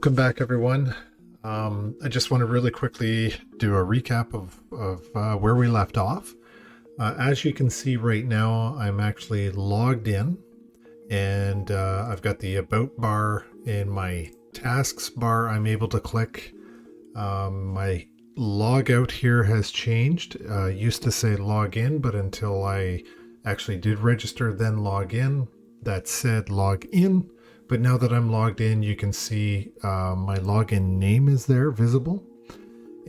Welcome back, everyone. I just want to really quickly do a recap of where we left off. As you can see right now, I'm actually logged in, and I've got the About bar in my Tasks bar. I'm able to click. My logout here has changed. Used to say log in, but until I actually did register, then log in, that said log in. But now that I'm logged in, you can see my login name is there visible.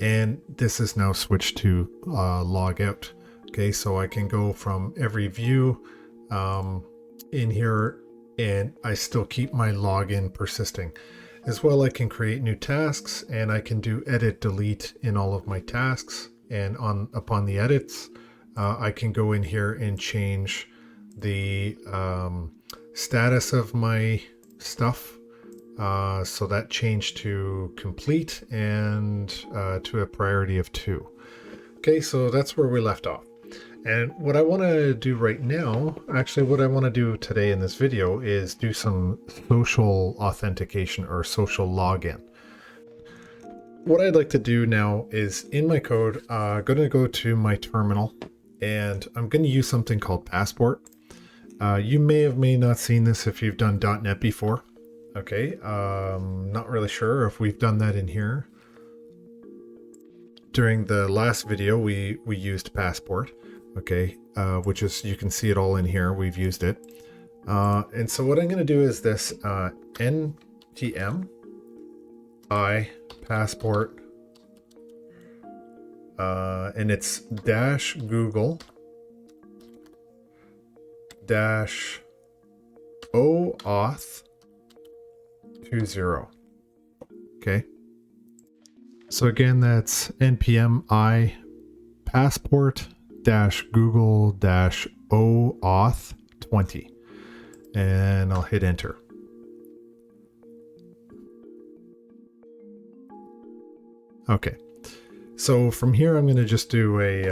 And this is now switched to log out. Okay, so I can go from every view in here, and I still keep my login persisting. As well, I can create new tasks, and I can do edit delete in all of my tasks. And upon the edits, I can go in here and change the status of my stuff. So that changed to complete and to a priority of 2. Okay, so that's where we left off. And what I want to do right now, actually what I want to do today in this video is do some social authentication or social login. What I'd like to do now is in my code, I'm going to go to my terminal, and I'm going to use something called Passport. You may not seen this if you've done .NET before. Okay, not really sure if we've done that in here. During the last video, we used Passport, okay, which is, you can see it all in here. We've used it. And so what I'm going to do is this npm I passport, and it's -google -oauth 20. Okay. So again, that's npm I passport -google -oauth 20, and I'll hit enter. Okay. So from here, I'm going to just do a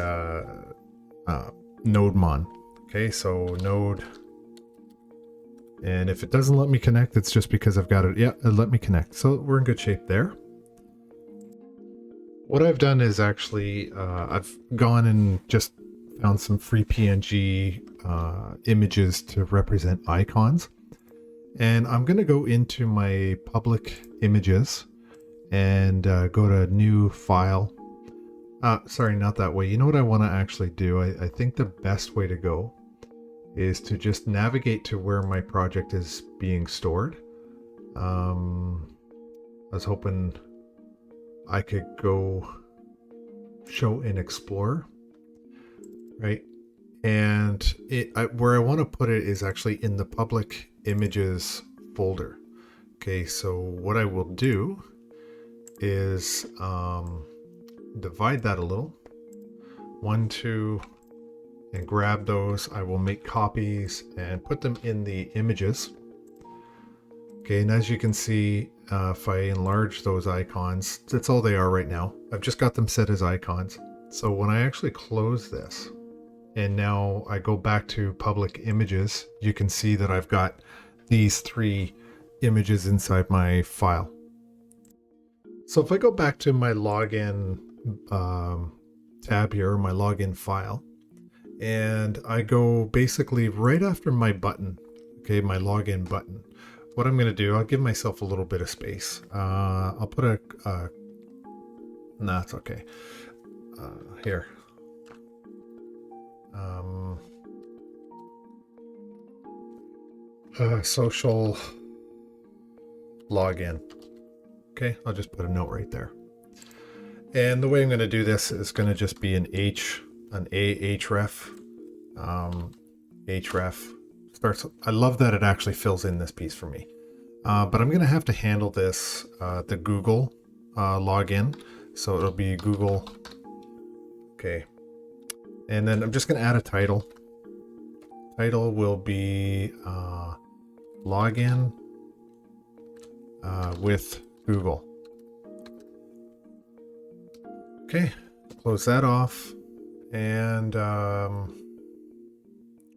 nodemon. Okay, so node. And if it doesn't let me connect, it's just because I've got it. Yeah, it let me connect. So we're in good shape there. What I've done is actually, I've gone and just found some free PNG images to represent icons. And I'm going to go into my public images and go to new file. Sorry, not that way. You know what I want to actually do? I think the best way to go is to just navigate to where my project is being stored. I was hoping I could go show in Explorer, right? And where I want to put it is actually in the public images folder. Okay, so what I will do is divide that a little. 1, 2, and grab those. I will make copies and put them in the images. Okay, and as you can see, if I enlarge those icons, that's all they are right now. I've just got them set as icons. So when I actually close this, and now I go back to public images, you can see that I've got these 3 images inside my file. So if I go back to my login tab here, my login file, and I go basically right after my button, okay, my login button. What I'm going to do, I'll give myself a little bit of space. I'll put no, it's okay. Here. Social login. Okay, I'll just put a note right there. And the way I'm going to do this is going to just be an href. Href starts. I love that it actually fills in this piece for me. But I'm going to have to handle this, the Google login. So it'll be Google. Okay. And then I'm just going to add a title. Title will be login with Google. Okay, close that off. And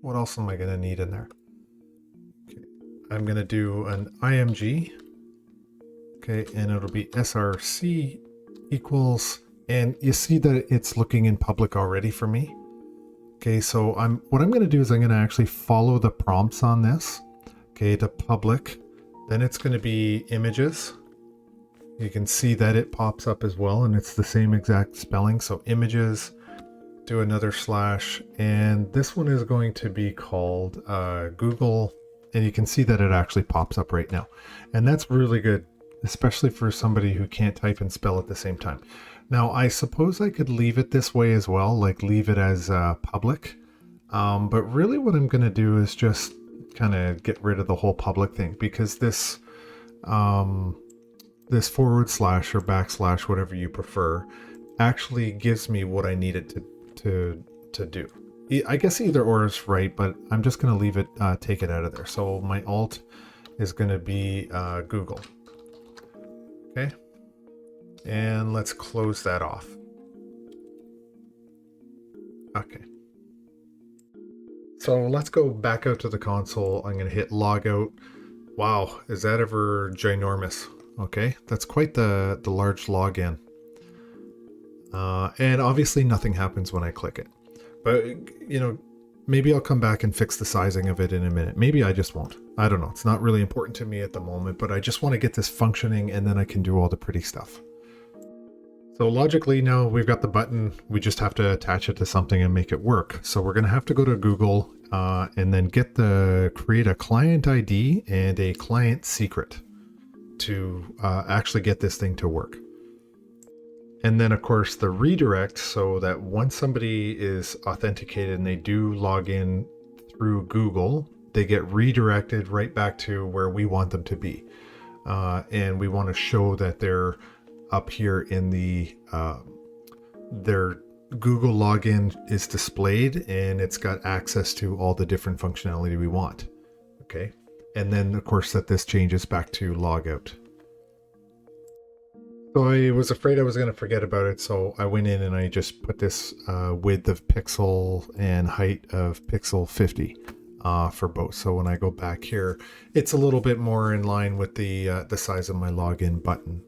what else am I going to need in there? Okay. I'm going to do an img Okay, and it'll be src equals, and you see that it's looking in public already for me. Okay, so what I'm going to do is I'm going to actually follow the prompts on this. Okay, to public, then it's going to be images. You can see that it pops up as well, and it's the same exact spelling. So images, do another slash, and this one is going to be called Google, and you can see that it actually pops up right now. And that's really good, especially for somebody who can't type and spell at the same time. Now, I suppose I could leave it this way as well, like leave it as public. But really what I'm going to do is just kind of get rid of the whole public thing, because this this forward slash or backslash, whatever you prefer, actually gives me what I need it to do. I guess either or is right, but I'm just going to leave it, take it out of there. So my alt is going to be Google. Okay. And let's close that off. Okay. So let's go back out to the console. I'm going to hit log out. Wow, is that ever ginormous? Okay, that's quite the large login. And obviously nothing happens when I click it. But, you know, maybe I'll come back and fix the sizing of it in a minute. Maybe I just won't. I don't know. It's not really important to me at the moment, but I just want to get this functioning, and then I can do all the pretty stuff. So logically now we've got the button, we just have to attach it to something and make it work. So we're going to have to go to Google and then create a client ID and a client secret to actually get this thing to work. And then of course the redirect, so that once somebody is authenticated and they do log in through Google, they get redirected right back to where we want them to be. And we want to show that they're up here in the their Google login is displayed, and it's got access to all the different functionality we want. Okay, and then of course that this changes back to logout. So I was afraid I was going to forget about it, so I went in and I just put this width of pixel and height of pixel 50 for both. So when I go back here, it's a little bit more in line with the size of my login button.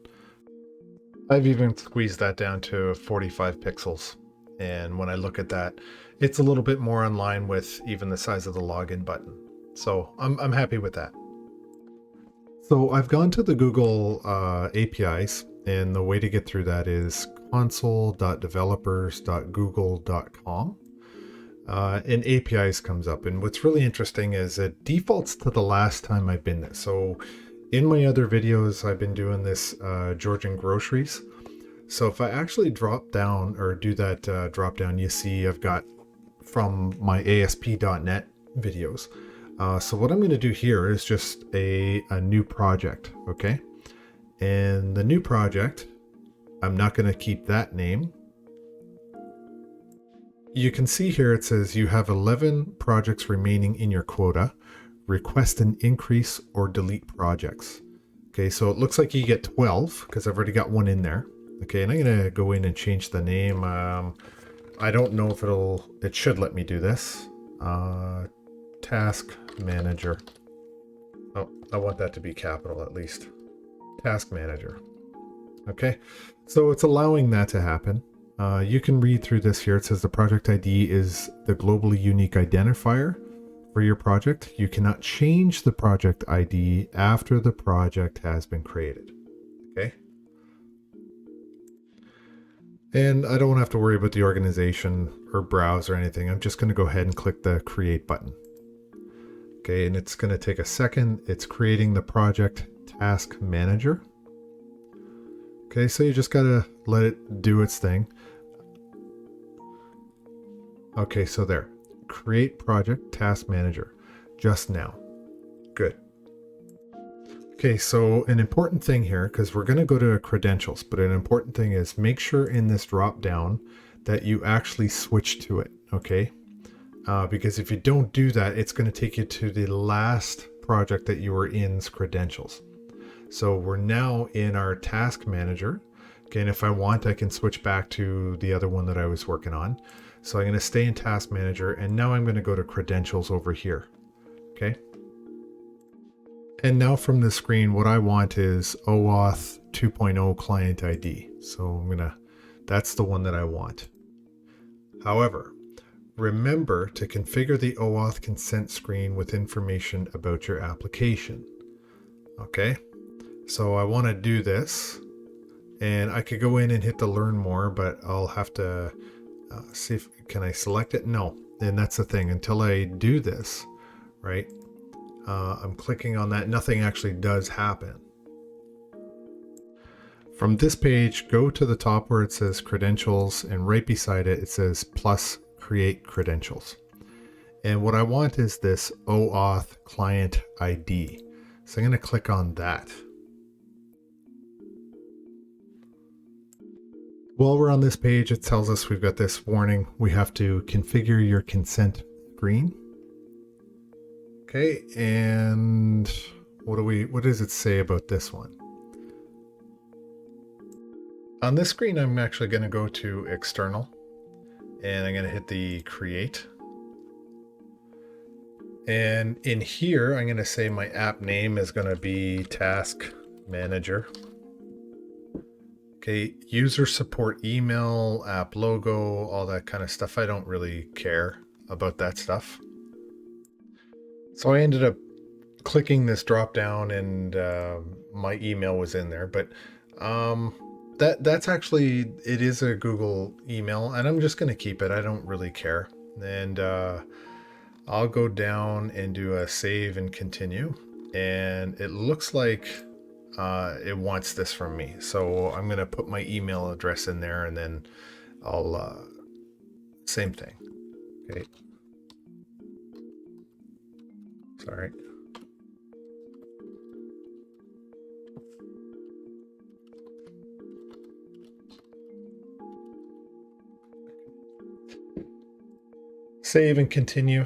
I've even squeezed that down to 45 pixels. And when I look at that, it's a little bit more in line with even the size of the login button. So I'm happy with that. So I've gone to the Google APIs, and the way to get through that is console.developers.google.com. And APIs comes up. And what's really interesting is it defaults to the last time I've been there. So in my other videos, I've been doing this Georgian groceries. So if I actually drop down or do that drop down, you see I've got from my ASP.NET videos. So what I'm going to do here is just a new project. Okay. And the new project, I'm not going to keep that name. You can see here it says you have 11 projects remaining in your quota. Request an increase or delete projects. Okay, so it looks like you get 12 because I've already got one in there. Okay, and I'm going to go in and change the name. I don't know if it should let me do this. Task manager. Oh, I want that to be capital at least. Task manager. Okay, so it's allowing that to happen. You can read through this here. It says the project ID is the globally unique identifier for your project. You cannot change the project ID after the project has been created. Okay. And I don't have to worry about the organization or browse or anything. I'm just going to go ahead and click the create button. Okay, and it's going to take a second. It's creating the project task manager. Okay, so you just got to let it do its thing. Okay, so there. Create project task manager just now. Good. Okay, so an important thing here, because we're going to go to credentials, but an important thing is make sure in this drop down that you actually switch to it. Okay, because if you don't do that, it's going to take you to the last project that you were in's credentials. So we're now in our task manager. Okay, and if I want, I can switch back to the other one that I was working on. So I'm going to stay in task manager, and now I'm going to go to credentials over here. Okay. And now from the screen, what I want is OAuth 2.0 client ID. So that's the one that I want. However, remember to configure the OAuth consent screen with information about your application. Okay, so I want to do this, and I could go in and hit the learn more, but I'll have to see if can I select it. No, and that's the thing. Until I do this, right? I'm clicking on that. Nothing actually does happen. From this page, go to the top where it says credentials, and right beside it, it says plus create credentials. And what I want is this OAuth client ID. So I'm going to click on that. While we're on this page, it tells us we've got this warning. We have to configure your consent screen. Okay, and what does it say about this one? On this screen, I'm actually going to go to external, and I'm going to hit the create. And in here, I'm going to say my app name is going to be Task Manager. Okay, user support email, app logo, all that kind of stuff. I don't really care about that stuff. So I ended up clicking this drop down, and my email was in there, but that's actually, it is a Google email, and I'm just going to keep it. I don't really care. And I'll go down and do a save and continue, and it looks like it wants this from me. So I'm going to put my email address in there, and then I'll same thing. Okay. Sorry. Save and continue.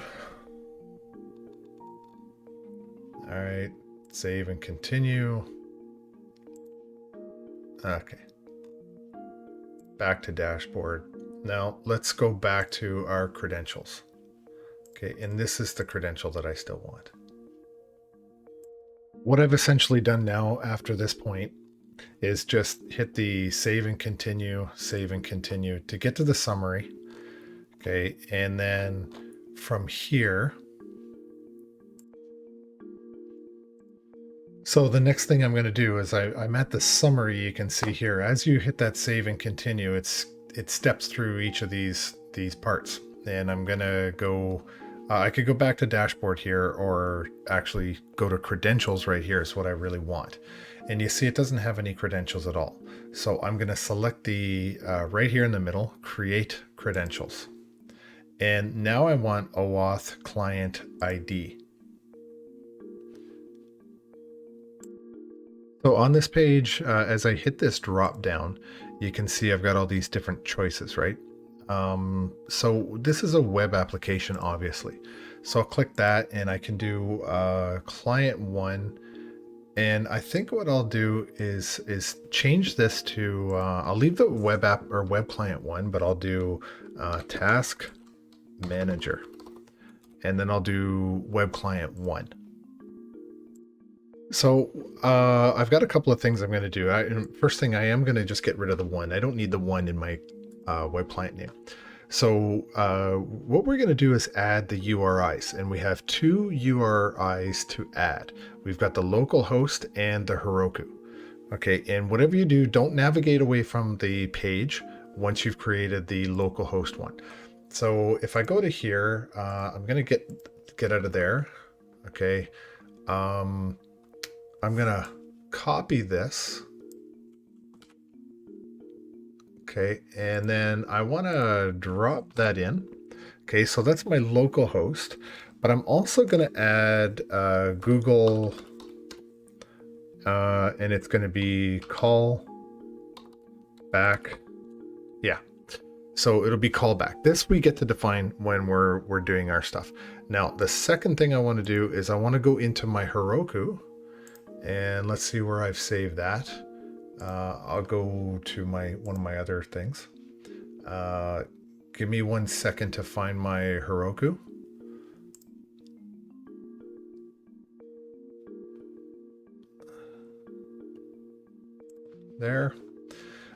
All right, save and continue. Okay. Back to dashboard. Now let's go back to our credentials. Okay, and this is the credential that I still want. What I've essentially done now after this point is just hit the save and continue to get to the summary. Okay, and then from here, so the next thing I'm going to do is I'm at the summary. You can see here, as you hit that save and continue, it steps through each of these parts. And I'm going to go, I could go back to dashboard here, or actually go to credentials right here is what I really want. And you see it doesn't have any credentials at all. So I'm going to select the right here in the middle, create credentials. And now I want OAuth client ID. So on this page, as I hit this drop down, you can see I've got all these different choices, right? So this is a web application, obviously. So I'll click that, and I can do client 1. And I think what I'll do is change this to, I'll leave the web app or web client 1, but I'll do task manager. And then I'll do web client 1. So I've got a couple of things I'm going to do. First thing, I am going to just get rid of the 1. I don't need the 1 in my web client name. So what we're going to do is add the URIs, and we have 2 URIs to add. We've got the local host and the Heroku. Okay, and whatever you do, don't navigate away from the page once you've created the local host one. So if I go to here, I'm going to get out of there. Okay. I'm gonna copy this. Okay, and then I want to drop that in. Okay, so that's my local host, but I'm also going to add Google, and it's going to be callback. Yeah, so it'll be callback. This we get to define when we're doing our stuff. Now, the second thing I want to do is I want to go into my Heroku. And let's see where I've saved that. I'll go to one of my other things. Give me 1 second to find my Heroku. there.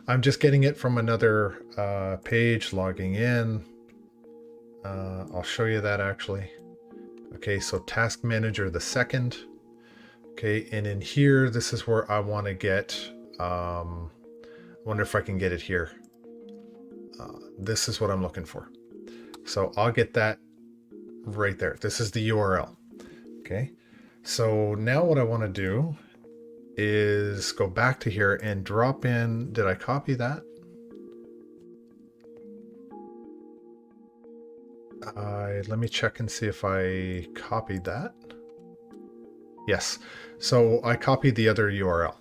I'm just getting it from another page, logging in. I'll show you that actually. Okay, so Task Manager the second. Okay, and in here, this is where I want to get, I wonder if I can get it here. This is what I'm looking for. So I'll get that right there. This is the URL. Okay, so now what I want to do is go back to here and drop in, did I copy that? Let me check and see if I copied that. Yes, so I copied the other URL.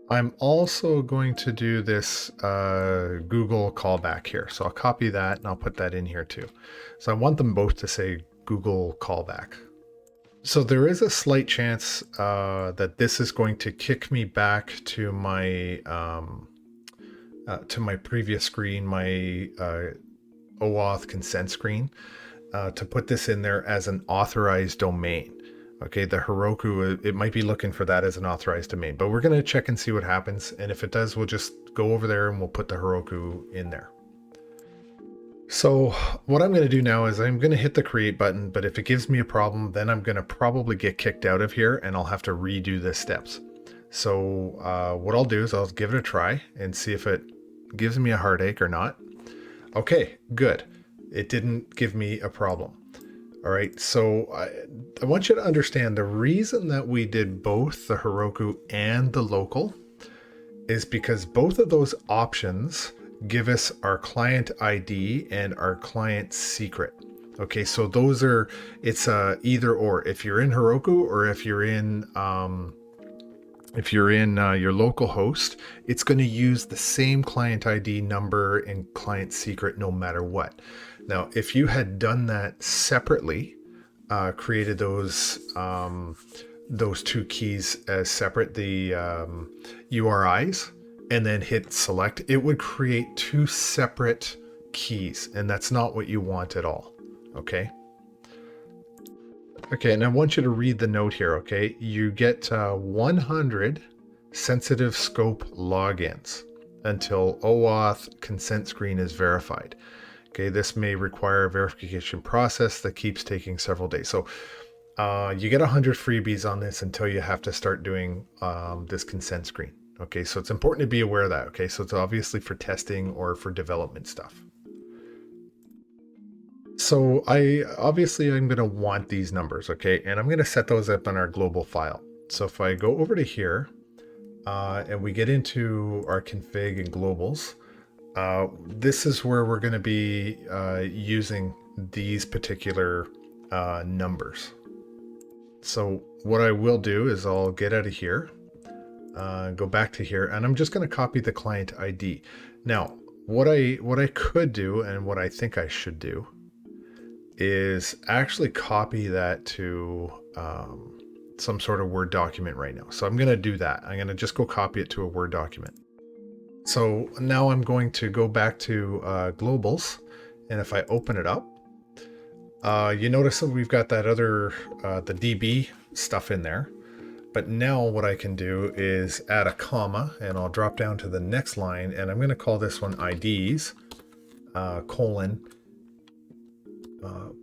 I'm also going to do this Google callback here. So I'll copy that and I'll put that in here too. So I want them both to say Google callback. So there is a slight chance that this is going to kick me back to my previous screen, my OAuth consent screen, to put this in there as an authorized domain. Okay, the Heroku, it might be looking for that as an authorized domain, but we're going to check and see what happens. And if it does, we'll just go over there and we'll put the Heroku in there. So what I'm going to do now is I'm going to hit the create button, but if it gives me a problem, then I'm going to probably get kicked out of here and I'll have to redo the steps. So what I'll do is I'll give it a try and see if it gives me a heartache or not. Okay, good. It didn't give me a problem. All right, so I want you to understand the reason that we did both the Heroku and the local is because both of those options give us our client ID and our client secret. Okay, so those are, it's either or. If you're in Heroku or if you're in your local host, it's going to use the same client ID number and client secret no matter what. Now, if you had done that separately, created those two keys as separate, the URIs, and then hit select, it would create two separate keys, and that's not what you want at all. Okay. Okay, and I want you to read the note here. Okay, you get 100 sensitive scope logins until OAuth consent screen is verified. Okay, this may require a verification process that keeps taking several days. So you get 100 freebies on this until you have to start doing this consent screen. Okay, so it's important to be aware of that. Okay, so it's obviously for testing or for development stuff. So I'm going to want these numbers. Okay, and I'm going to set those up on our global file. So if I go over to here and we get into our config and globals, this is where we're going to be using these particular numbers. So what I will do is I'll get out of here, go back to here, and I'm just going to copy the client ID. Now, what I could do and what I think I should do is actually copy that to some sort of Word document right now. So I'm going to do that. I'm going to just go copy it to a Word document. So now I'm going to go back to globals, and if I open it up, you notice that we've got that other, the DB stuff in there. But now what I can do is add a comma, and I'll drop down to the next line, and I'm going to call this one IDs, colon,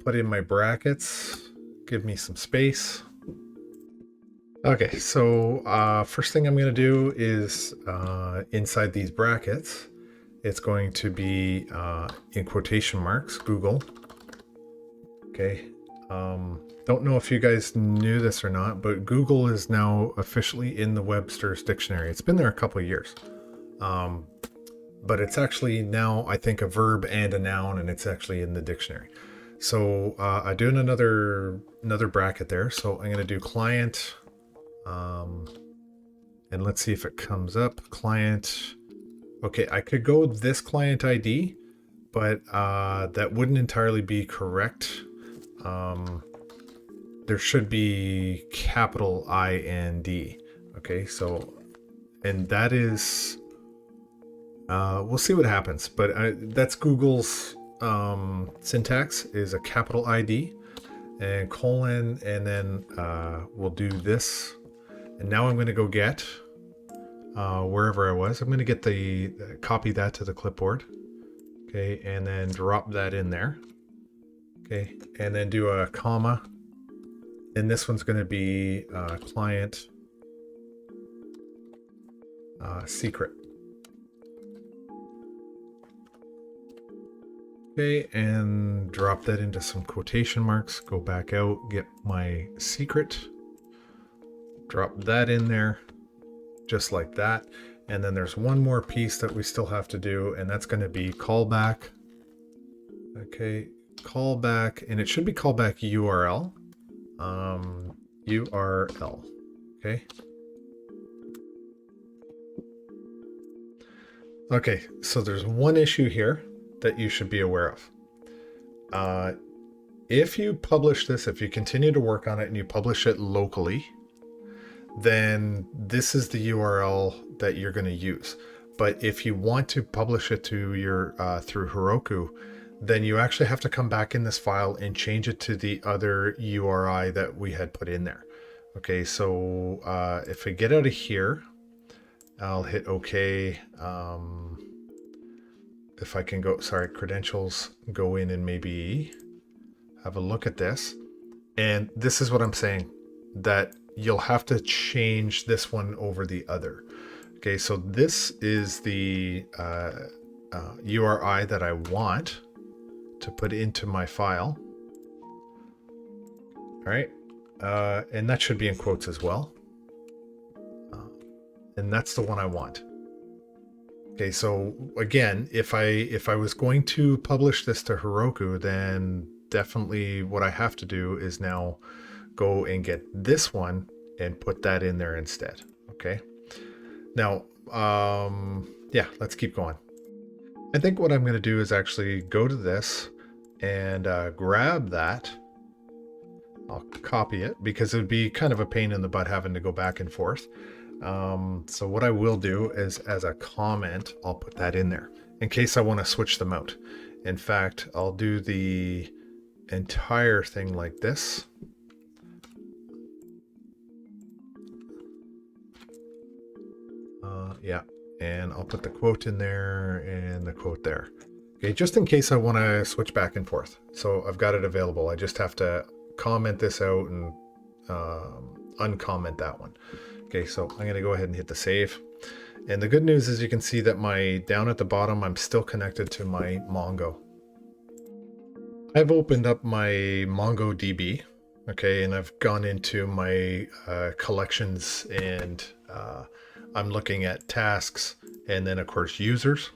put in my brackets, give me some space. Okay, so first thing I'm going to do is inside these brackets, it's going to be in quotation marks, Google. Okay, don't know if you guys knew this or not, but Google is now officially in the Webster's dictionary. It's been there a couple of years, but it's actually now, I think, a verb and a noun, and it's actually in the dictionary. So I'm doing another bracket there. So I'm going to do client. And let's see if it comes up. Client. Okay, I could go with this client ID, but that wouldn't entirely be correct. There should be capital IND. Okay, so, and that is, we'll see what happens, but that's Google's syntax is a capital ID and colon, and then we'll do this. And now I'm going to go get wherever I was. I'm going to get copy that to the clipboard. Okay, and then drop that in there. Okay, and then do a comma. And this one's going to be client secret. Okay, and drop that into some quotation marks. Go back out, get my secret. Drop that in there, just like that. And then there's one more piece that we still have to do, and that's going to be callback. Okay, callback, and it should be callback URL. URL. Okay. Okay, so there's one issue here that you should be aware of. If you publish this, if you continue to work on it and you publish it locally, then this is the URL that you're going to use. But if you want to publish it to your through Heroku, then you actually have to come back in this file and change it to the other URI that we had put in there. Okay, so if I get out of here, I'll hit OK. If I can go, sorry, credentials, go in and maybe have a look at this. And this is what I'm saying, that you'll have to change this one over the other. Okay, so this is the URI that I want to put into my file. All right, and that should be in quotes as well. And that's the one I want. Okay, so again, if I was going to publish this to Heroku, then definitely what I have to do is now go and get this one and put that in there instead. Okay, now yeah, let's keep going. I think what I'm going to do is actually go to this and grab that. I'll copy it because it would be kind of a pain in the butt having to go back and forth. So what I will do is, as a comment, I'll put that in there in case I want to switch them out. In fact, I'll do the entire thing like this. Yeah, and I'll put the quote in there and the quote there. Okay, just in case I want to switch back and forth. So I've got it available. I just have to comment this out and uncomment that one. Okay, so I'm going to go ahead and hit the save. And the good news is you can see that down at the bottom, I'm still connected to my Mongo. I've opened up my MongoDB, okay, and I've gone into my collections and I'm looking at tasks and then of course users,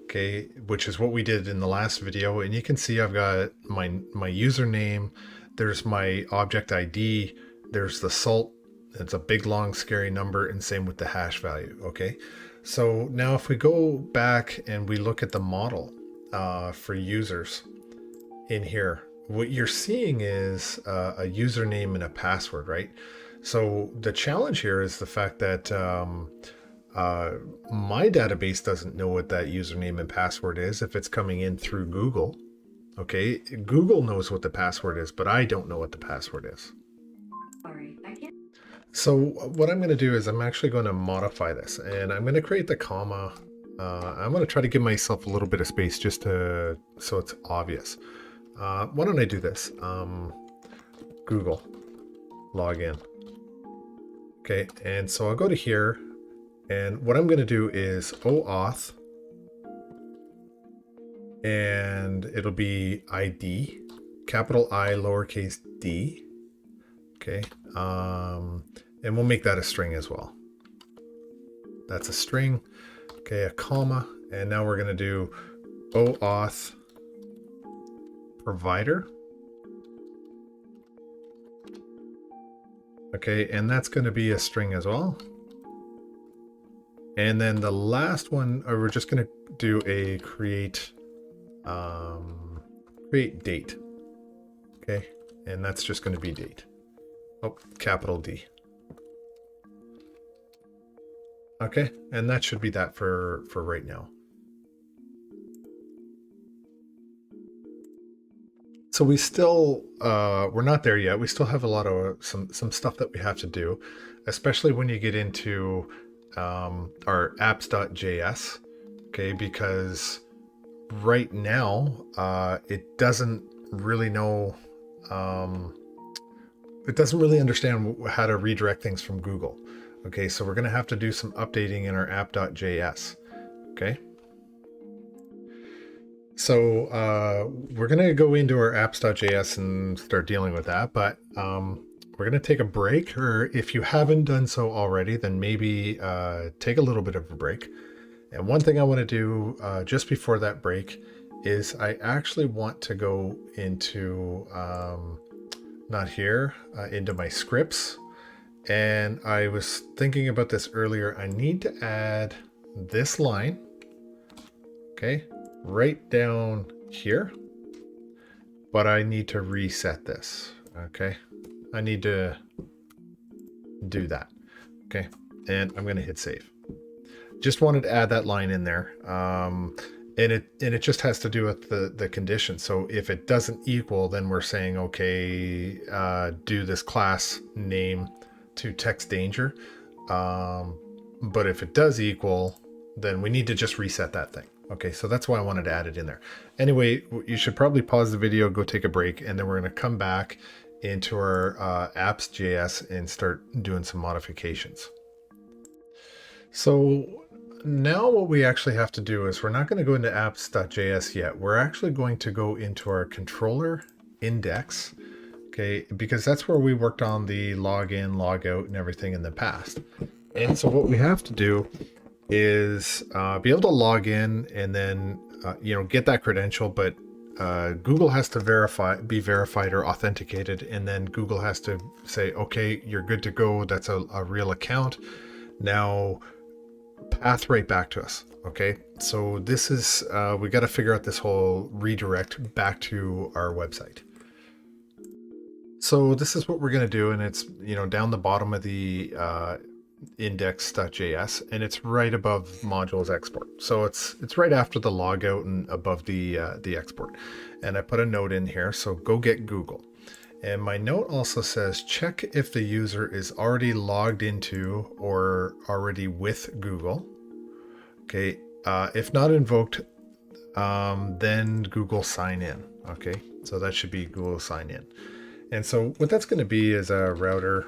okay, which is what we did in the last video. And you can see I've got my username, there's my object ID, there's the salt. It's a big, long, scary number, and same with the hash value, okay? So now if we go back and we look at the model for users in here, what you're seeing is a username and a password, right? So the challenge here is the fact that my database doesn't know what that username and password is if it's coming in through Google, okay? Google knows what the password is, but I don't know what the password is. Sorry, I can't. So what I'm going to do is I'm actually going to modify this, and I'm going to create the comma. I'm going to try to give myself a little bit of space just so it's obvious. Why don't I do this? Google login. Okay, and so I'll go to here, and what I'm going to do is OAuth, and it'll be ID, capital I, lowercase d. Okay, and we'll make that a string as well. That's a string. Okay, a comma, and now we're going to do OAuth provider. Okay, and that's going to be a string as well. And then the last one, we're just going to do a create date. Okay, and that's just going to be date. Oh, capital D. Okay, and that should be that for right now. So we still, we're not there yet. We still have a lot of some stuff that we have to do. especially when you get into our apps.js, okay, because right now it doesn't really know, um, it doesn't really understand how to redirect things from Google. Okay, so we're going to have to do some updating in our app.js. Okay. So we're going to go into our apps.js and start dealing with that, but we're going to take a break, or if you haven't done so already, then maybe take a little bit of a break. And one thing I want to do just before that break is I actually want to go into, not here, into my scripts. And I was thinking about this earlier. I need to add this line, okay, right down here, but I need to reset this, okay? I need to do that, okay? And I'm gonna hit save. Just wanted to add that line in there. And it just has to do with the condition. So if it doesn't equal, then we're saying, okay, do this class name to text danger. But if it does equal, then we need to just reset that thing. Okay, so that's why I wanted to add it in there. Anyway, you should probably pause the video, go take a break, and then we're going to come back into our apps.js and start doing some modifications. So now what we actually have to do is we're not going to go into apps.js yet. We're actually going to go into our controller index, okay, because that's where we worked on the login, logout, and everything in the past. And so what we have to do is be able to log in and then get that credential, but Google has to be verified or authenticated, and then Google has to say, okay, you're good to go. That's a real account. Now path right back to us. Okay, so this is we got to figure out this whole redirect back to our website. So this is what we're going to do, and it's down the bottom of the index.js, and it's right above modules export. So it's right after the logout and above the export. And I put a note in here, so go get Google. And my note also says check if the user is already logged into or already with Google. Okay, if not invoked, then Google sign in. Okay, so that should be Google sign in. And so what that's going to be is a router,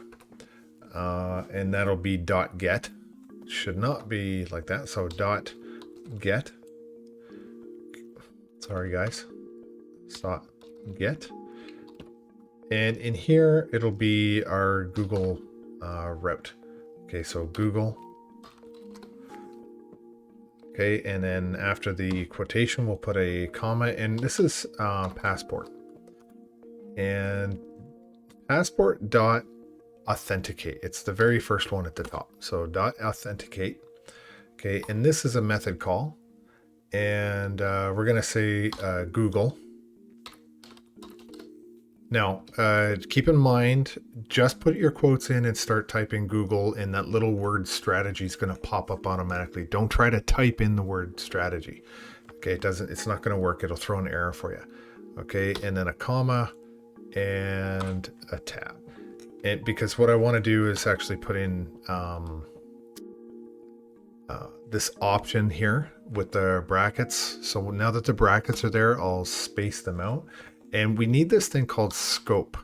and that'll be .get. Should not be like that. So .get. Sorry guys. .get. And in here it'll be our Google route. Okay, so Google. Okay, and then after the quotation, we'll put a comma, and this is passport. And passport dot authenticate. It's the very first one at the top. So dot authenticate. Okay, and this is a method call. And we're going to say Google. Now, keep in mind, just put your quotes in and start typing Google, and that little word strategy is going to pop up automatically. Don't try to type in the word strategy. Okay, it's not going to work. It'll throw an error for you. Okay, and then a comma and a tab. And because what I want to do is actually put in this option here with the brackets. So now that the brackets are there, I'll space them out. And we need this thing called scope.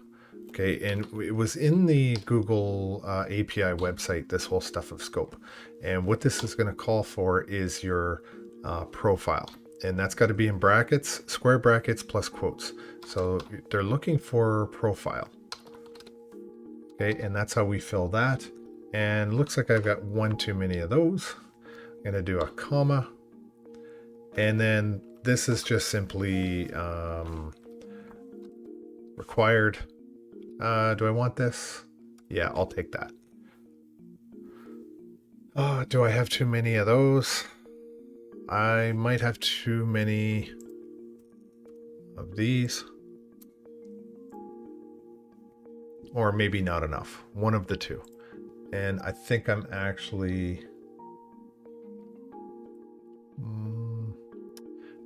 Okay, and it was in the Google API website, this whole stuff of scope. And what this is going to call for is your profile. And that's got to be in brackets, square brackets plus quotes. So they're looking for profile. Okay, and that's how we fill that. And looks like I've got one too many of those. I'm going to do a comma. And then this is just simply required. Do I want this? Yeah, I'll take that. Do I have too many of those? I might have too many of these. Or maybe not enough. One of the two. And I think I'm actually...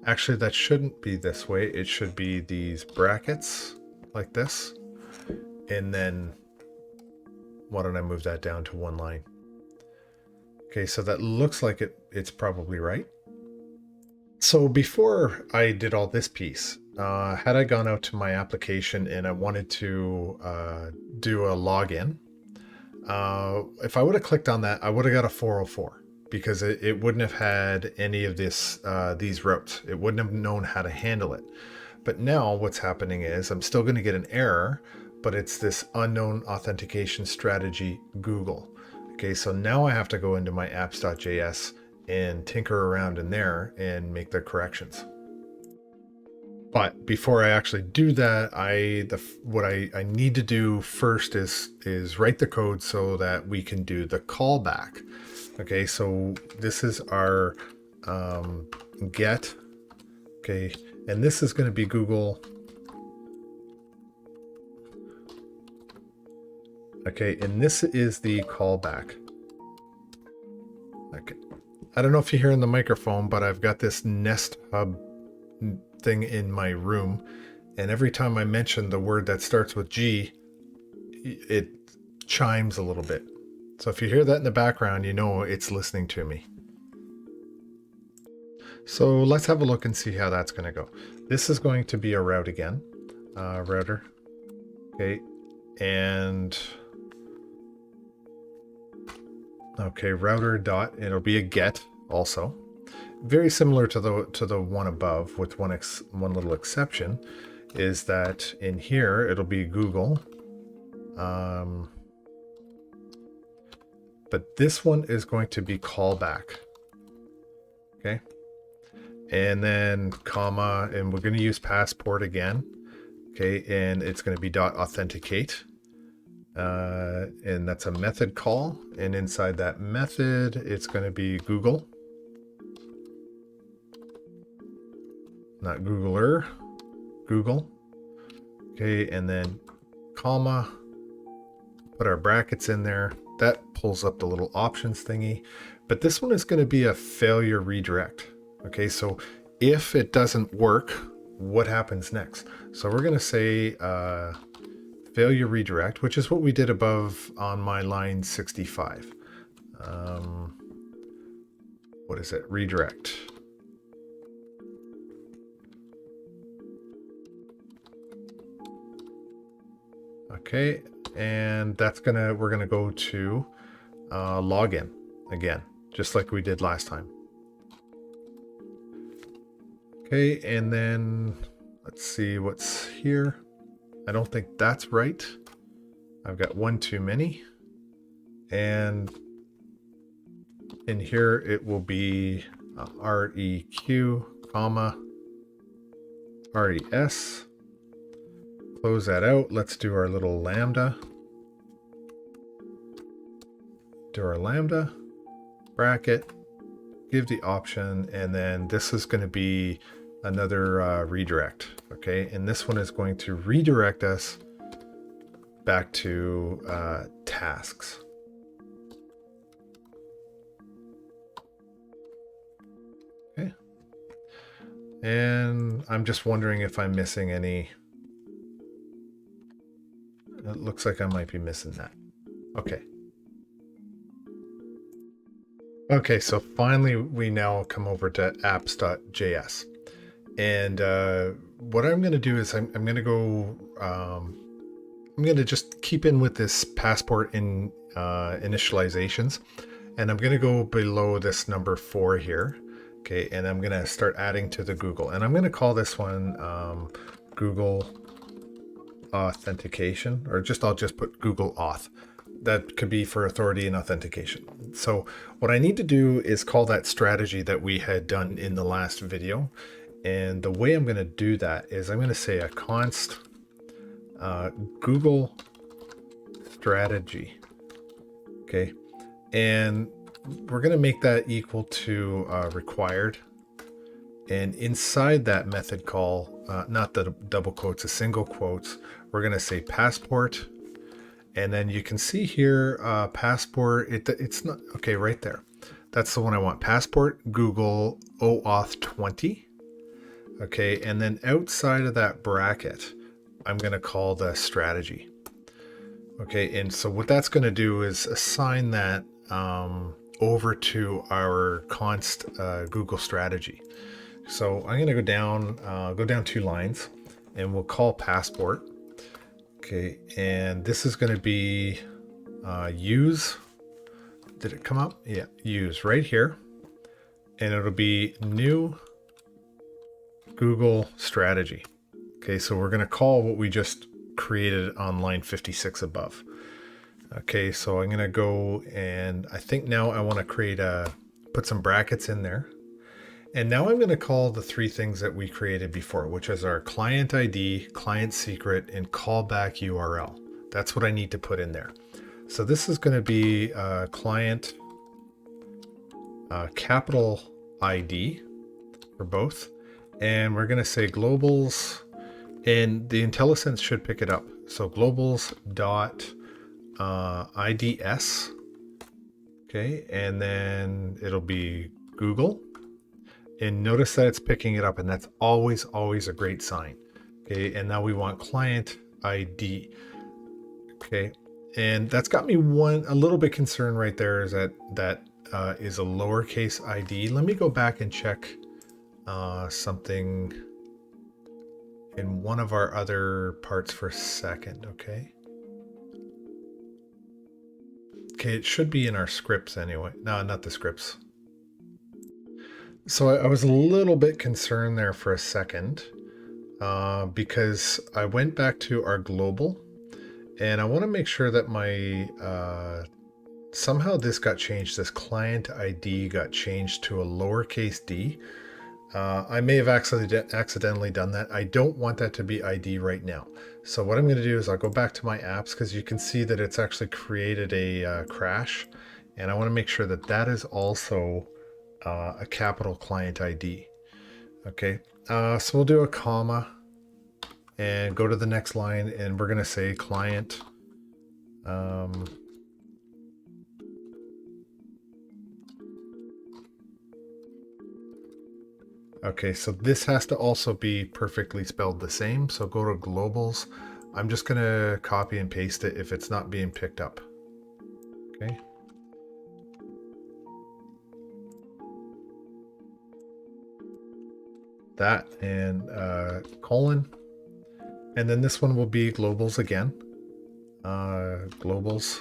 Actually, that shouldn't be this way. It should be these brackets like this. And then Why don't I move that down to one line? Okay, so that looks like it's probably right. So before I did all this piece, had I gone out to my application and I wanted to do a login, if I would have clicked on that, I would have got a 404 because it wouldn't have had any of these routes. It wouldn't have known how to handle it. But now what's happening is I'm still going to get an error, but it's this unknown authentication strategy Google. Okay, so now I have to go into my apps.js and tinker around in there and make the corrections. But before I actually do that, what I need to do first is write the code so that we can do the callback. Okay, so this is our get. Okay, and this is going to be Google. Okay, and this is the callback. Okay, I don't know if you hear in the microphone, but I've got this Nest Hub thing in my room, and every time I mention the word that starts with G, it chimes a little bit. So if you hear that in the background, you know it's listening to me. So let's have a look and see how that's going to go. This is going to be a route again, router. Okay, and okay, router dot. It'll be a get also. Very similar to the one above, with one little exception, is that in here it'll be Google, but this one is going to be callback. Okay, and then comma, and we're going to use passport again. Okay, and it's going to be dot authenticate, and that's a method call, and inside that method it's going to be Google. Not Googler, Google. Okay, and then comma, put our brackets in there. That pulls up the little options thingy. But this one is going to be a failure redirect. Okay, so if it doesn't work, what happens next? So we're going to say failure redirect, which is what we did above on my line 65. What is it? Redirect. Okay, and we're gonna go to login again, just like we did last time. Okay, and then let's see what's here. I don't think that's right. I've got one too many. And in here it will be REQ, comma, RES. Close that out. Let's do our little lambda. Do our lambda, bracket, give the option, and then this is going to be another redirect. Okay, and this one is going to redirect us back to tasks. Okay, and I'm just wondering if I'm missing any. It looks like I might be missing that. Okay. Okay, so finally we now come over to apps.js. And what I'm going to do is I'm going to go, I'm going to just keep in with this passport in initializations. And I'm going to go below this number 4 here. Okay, and I'm going to start adding to the Google. And I'm going to call this one Google Authentication, or I'll just put Google Auth. That could be for authority and authentication. So what I need to do is call that strategy that we had done in the last video. And the way I'm going to do that is I'm going to say a const Google strategy. Okay. And we're going to make that equal to required. And inside that method call, not the double quotes, a single quotes, we're going to say passport. And then you can see here, passport, it's not, okay, right there. That's the one I want, passport, Google, OAuth 20. Okay, and then outside of that bracket, I'm going to call the strategy. Okay, and so what that's going to do is assign that over to our const Google strategy. So I'm going to go down 2 lines, and we'll call passport. Okay, and this is going to be use. Did it come up? Yeah, use right here, and it'll be new Google strategy. Okay, so we're going to call what we just created on line 56 above. Okay, so I'm going to go, and I think now I want to put some brackets in there. And now I'm going to call the 3 things that we created before, which is our client ID, client secret, and callback URL. That's what I need to put in there. So this is going to be client capital ID for both. And we're going to say globals, and the IntelliSense should pick it up. So globals dot IDS. Okay, and then it'll be Google. And notice that it's picking it up, and that's always a great sign. Okay, and now we want client ID. Okay, and that's got me a little bit concerned right there, is that is a lowercase ID. Let me go back and check something in one of our other parts for a second. Okay, it should be in our scripts anyway. No, not the scripts. So I was a little bit concerned there for a second because I went back to our global, and I want to make sure that my somehow this got changed. This client ID got changed to a lowercase d. I may have accidentally done that. I don't want that to be ID right now. So what I'm going to do is I'll go back to my apps, because you can see that it's actually created a crash, and I want to make sure that that is also a capital client ID. Okay, so we'll do a comma and go to the next line, and we're going to say client okay, so this has to also be perfectly spelled the same. So go to globals. I'm just going to copy and paste it if it's not being picked up. Okay. That, and colon. And then this one will be globals again. Globals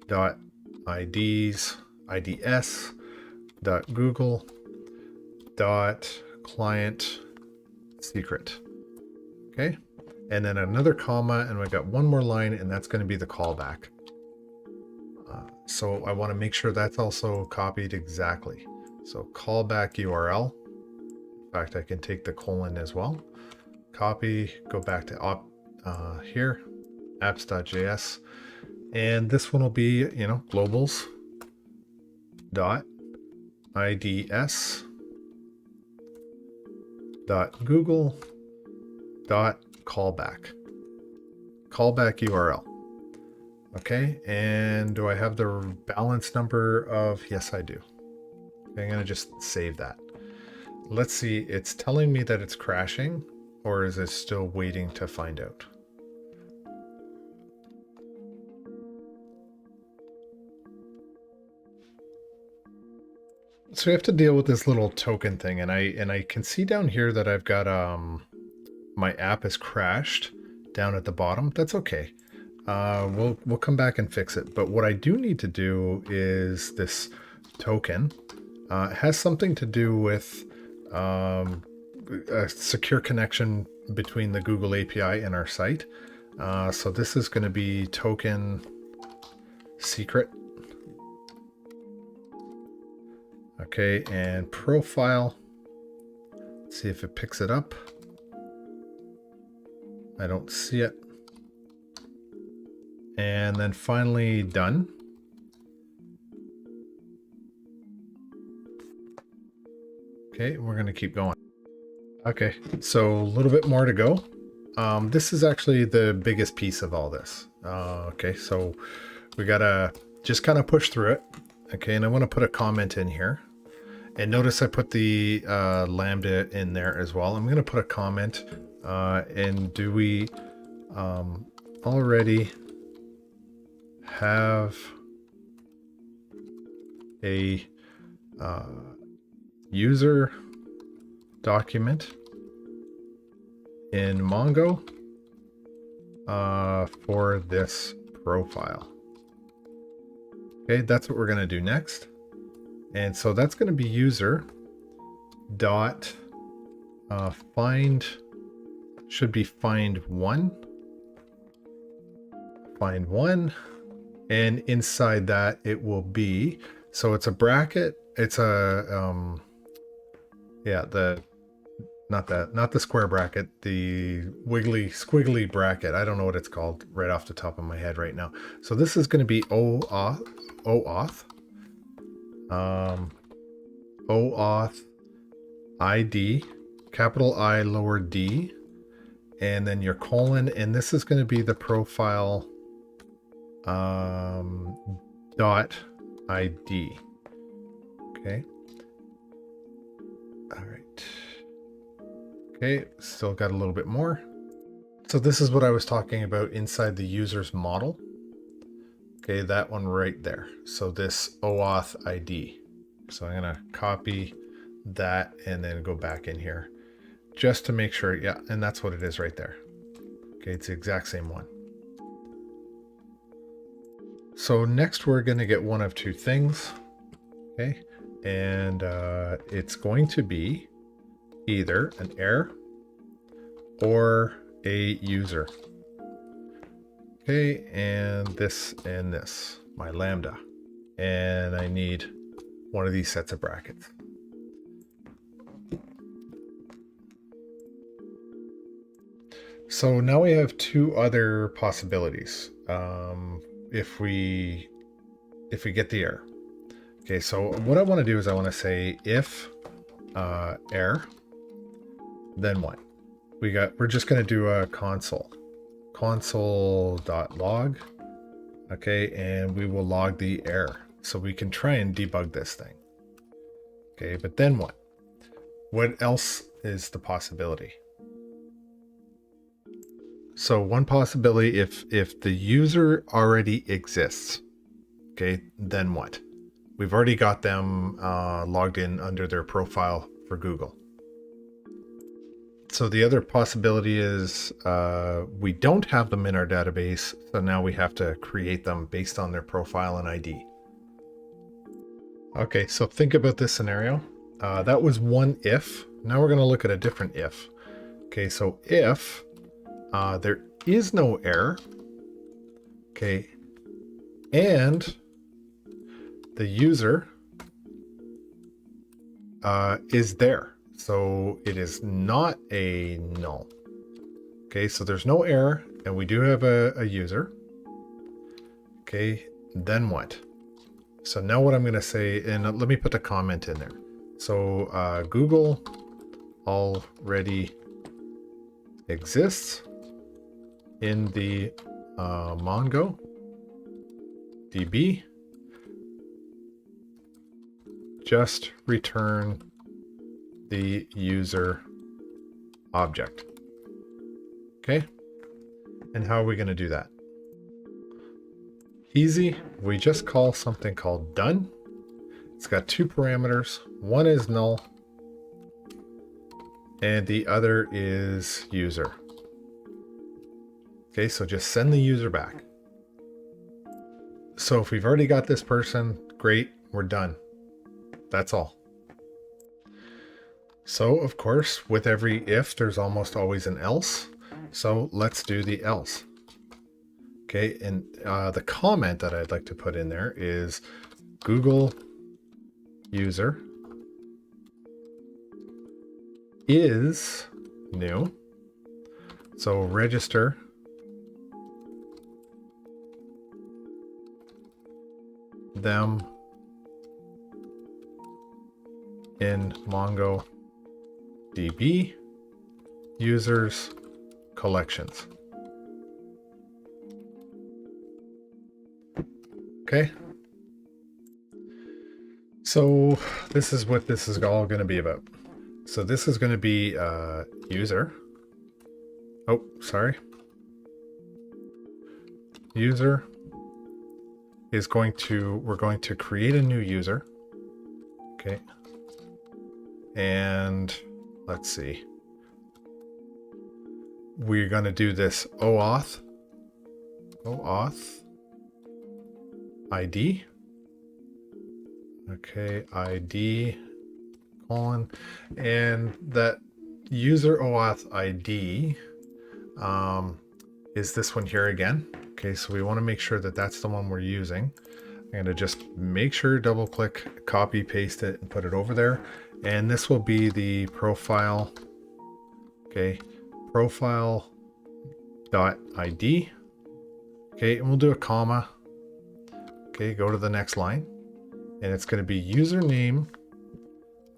dot IDs dot Google dot client secret. Okay, and then another comma, and we've got one more line, and that's going to be the callback. So I want to make sure that's also copied exactly. So callback URL. In fact, I can take the colon as well. Copy, go back to here, apps.js, and this one will be, globals dot IDS dot Google dot callback URL. Okay, and do I have the balance number of? Yes, I do. Okay, I'm gonna just save that. Let's see, it's telling me that it's crashing, or is it still waiting to find out? So we have to deal with this little token thing, and I can see down here that I've got my app is crashed down at the bottom. That's okay. We'll come back and fix it. But what I do need to do is this token. It has something to do with a secure connection between the Google API and our site. So this is going to be token secret. Okay, and profile. Let's see if it picks it up. I don't see it. And then finally done. Okay, we're going to keep going. Okay, so a little bit more to go. This is actually the biggest piece of all this. Okay, so we got to just kind of push through it. Okay, and I want to put a comment in here. And notice I put the Lambda in there as well. I'm going to put a comment. And do we already have a user document in Mongo for this profile. Okay, that's what we're going to do next. And so that's going to be user dot find, should be find one, and inside that it will be, so it's a bracket, it's a yeah, not the square bracket, the wiggly squiggly bracket. I don't know what it's called right off the top of my head right now. So this is going to be OAuth ID, capital I, lower d, and then your colon, and this is going to be the profile dot ID. Okay. All right. Okay, still got a little bit more. So this is what I was talking about inside the user's model. Okay, that one right there. So this OAuth ID. So I'm going to copy that and then go back in here just to make sure. Yeah, and that's what it is right there. Okay, it's the exact same one. So next we're going to get one of two things. Okay, and it's going to be either an error or a user. Okay, and this, my lambda. And I need one of these sets of brackets. So now we have two other possibilities. If we get the error. Okay, so what I want to do is I want to say if error, then what? We're just going to do a console.log. Okay, and we will log the error so we can try and debug this thing. Okay, but then what? What else is the possibility? So one possibility, if the user already exists, okay, then what? We've already got them logged in under their profile for Google. So the other possibility is we don't have them in our database, so now we have to create them based on their profile and ID. Okay, so think about this scenario. That was one if. Now we're going to look at a different if. Okay, so if there is no error, okay, and the user is there. So it is not a null. Okay, so there's no error and we do have a user. Okay, then what? So now what I'm going to say, and let me put a comment in there. So Google already exists in the Mongo DB. Just return the user object. Okay, and how are we going to do that? Easy. We just call something called done. It's got two parameters. One is null and the other is user. Okay, so just send the user back. So if we've already got this person, great, we're done. That's all. So of course, with every if, there's almost always an else. So let's do the else. Okay, and the comment that I'd like to put in there is Google user is new. So register them in Mongo DB users collections. Okay. So this is what this is all going to be about. So this is going to be user. Oh, sorry. user is going to, we're going to create a new user. Okay. And let's see. We're going to do this OAuth ID. Okay, ID colon, and that user OAuth ID is this one here again. Okay, so we want to make sure that that's the one we're using. I'm going to just make sure, double click, copy, paste it, and put it over there. And this will be the profile. Okay, profile dot ID. Okay, and we'll do a comma. Okay, go to the next line. And it's going to be username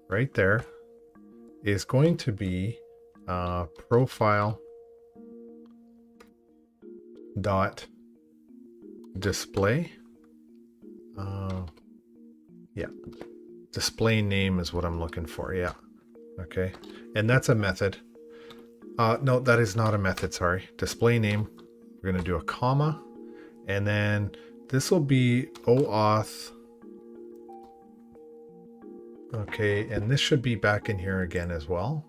right there is going to be profile dot display. Yeah, display name is what I'm looking for. Yeah. Okay. And that's a method. No, that is not a method. Sorry. Display name. We're going to do a comma, and then this will be OAuth. Okay. And this should be back in here again as well.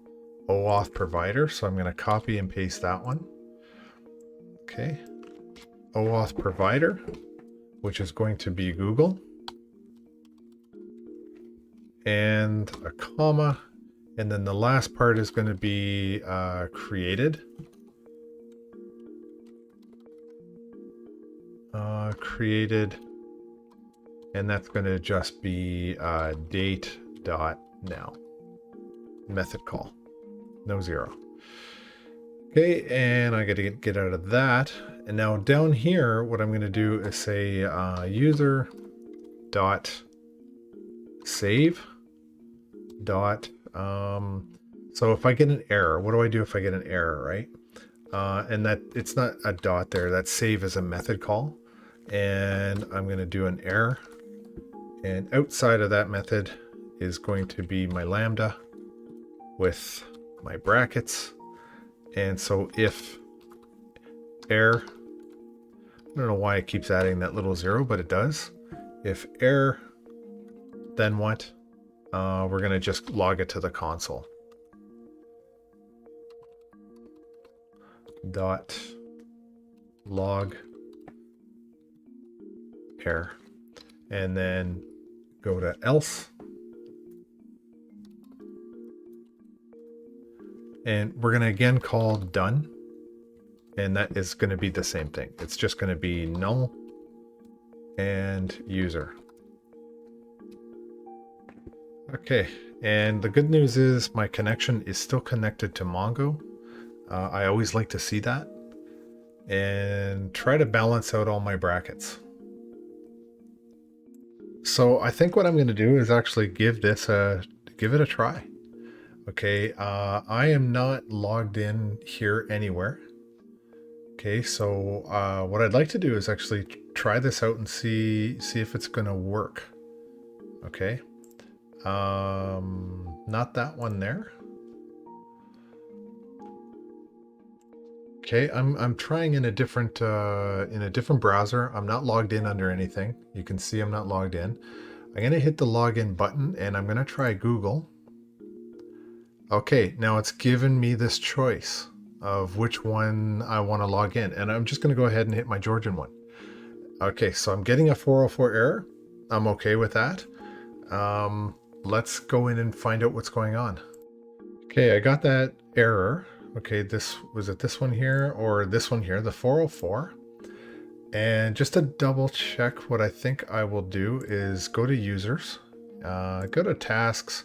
OAuth provider. So I'm going to copy and paste that one. Okay. OAuth provider, which is going to be Google, and a comma, and then the last part is going to be created. Created, and that's going to just be date dot now. Method call, no zero. Okay, and I got to get out of that. And now down here, what I'm going to do is say user dot save dot. So if I get an error, what do I do if I get an error, right? And that it's not a dot there. That save is a method call, and I'm going to do an error. And outside of that method is going to be my lambda with my brackets. And so if error, I don't know why it keeps adding that little zero, but it does. If error, then what? We're going to just log it to the console. Dot log error. And then go to else. And we're going to again call done. And that is going to be the same thing. It's just going to be null and user. Okay, and the good news is my connection is still connected to Mongo. I always like to see that. And try to balance out all my brackets. So I think what I'm going to do is actually give it a try. Okay, I am not logged in here anywhere. Okay, so what I'd like to do is actually try this out and see if it's going to work. Okay, not that one there. Okay, I'm trying in a different browser. I'm not logged in under anything. You can see I'm not logged in. I'm gonna hit the login button and I'm gonna try Google. Okay, now it's given me this choice of which one I want to log in, and I'm just gonna go ahead and hit my Georgian one. Okay, so I'm getting a 404 error. I'm okay with that. Let's go in and find out what's going on. Okay, I got that error. Okay, this one here or this one here, the 404. And just to double check, what I think I will do is go to users, go to tasks,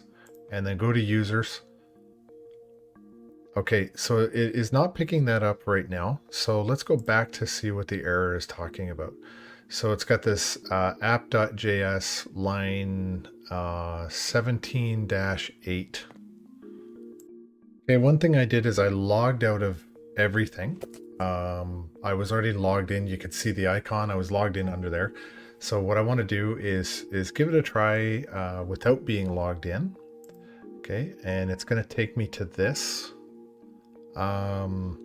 and then go to users. Okay, so it is not picking that up right now. So let's go back to see what the error is talking about. So it's got this app.js line 17-8. Okay, one thing I did is I logged out of everything. I was already logged in. You could see the icon. I was logged in under there. So what I want to do is give it a try without being logged in. Okay, and it's going to take me to this. And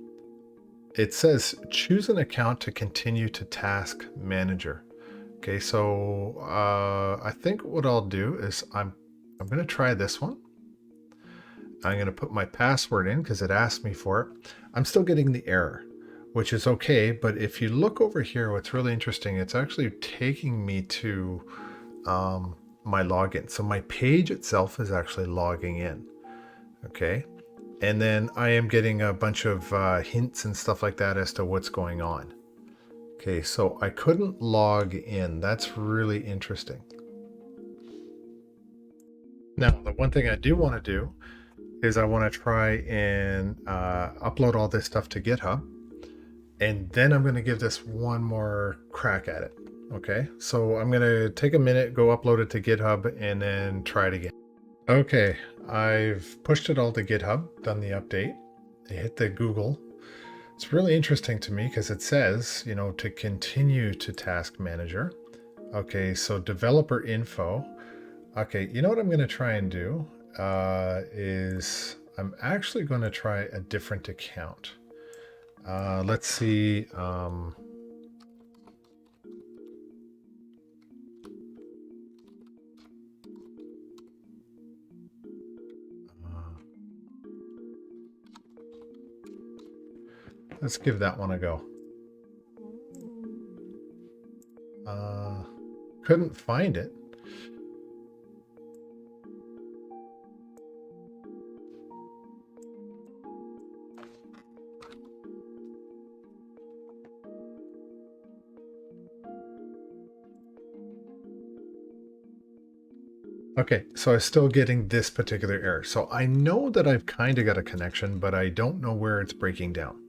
it says choose an account to continue to task manager. Okay, so I think what I'll do is I'm going to try this one. I'm going to put my password in because it asked me for it. I'm still getting the error, which is okay. But if you look over here, what's really interesting, it's actually taking me to my login. So my page itself is actually logging in. Okay. And then I am getting a bunch of hints and stuff like that as to what's going on. Okay, so I couldn't log in. That's really interesting. Now, the one thing I do want to do is I want to try and upload all this stuff to GitHub. And then I'm going to give this one more crack at it. Okay, so I'm going to take a minute, go upload it to GitHub, and then try it again. Okay, I've pushed it all to GitHub, done the update. I hit the Google. It's really interesting to me because it says, you know, to continue to task manager. Okay, so developer info. Okay, you know what I'm going to try and do is I'm actually going to try a different account. Let's see. Let's give that one a go. Couldn't find it. Okay, so I'm still getting this particular error. So I know that I've kind of got a connection, but I don't know where it's breaking down.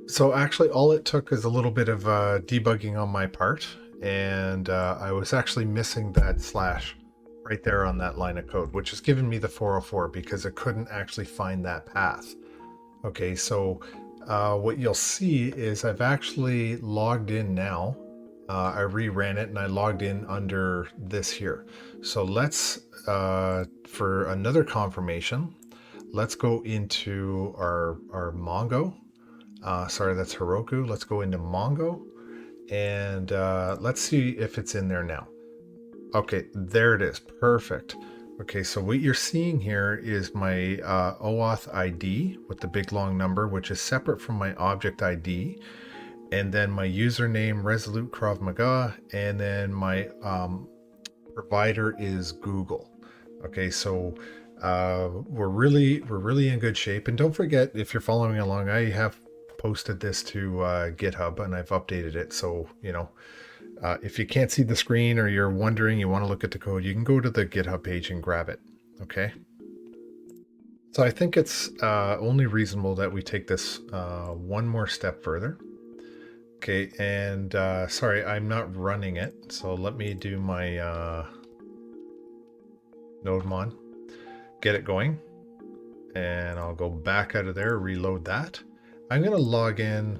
So actually all it took is a little bit of debugging on my part, and I was actually missing that slash right there on that line of code, which has given me the 404 because it couldn't actually find that path. Okay, so what you'll see is I've actually logged in now. I reran it and I logged in under this here. So let's, for another confirmation, let's go into our Mongo. Sorry, that's Heroku. Let's go into Mongo and let's see if it's in there now. Okay, there it is. Perfect. Okay, so what you're seeing here is my OAuth ID with the big long number, which is separate from my object ID. And then my username, Resolute Krav Maga, and then my provider is Google. Okay, so we're really in good shape. And don't forget, if you're following along, I have posted this to GitHub and I've updated it. So, you know, if you can't see the screen or you're wondering, you want to look at the code, you can go to the GitHub page and grab it. Okay. So I think it's only reasonable that we take this one more step further. Okay, and sorry, I'm not running it. So let me do my nodemon, get it going, and I'll go back out of there, reload that. I'm gonna log in.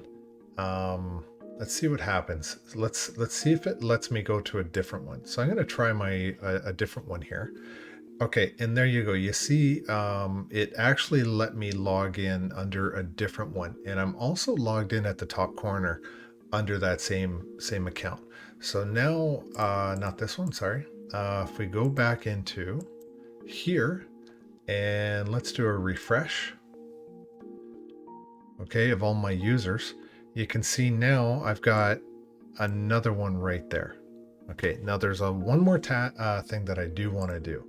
Let's see what happens. Let's see if it lets me go to a different one. So I'm gonna try my a different one here. Okay, and there you go. You see, it actually let me log in under a different one, and I'm also logged in at the top corner under that same account. So now, not this one, sorry. If we go back into here and let's do a refresh, okay, of all my users, you can see now I've got another one right there. Okay, now there's one more thing that I do want to do.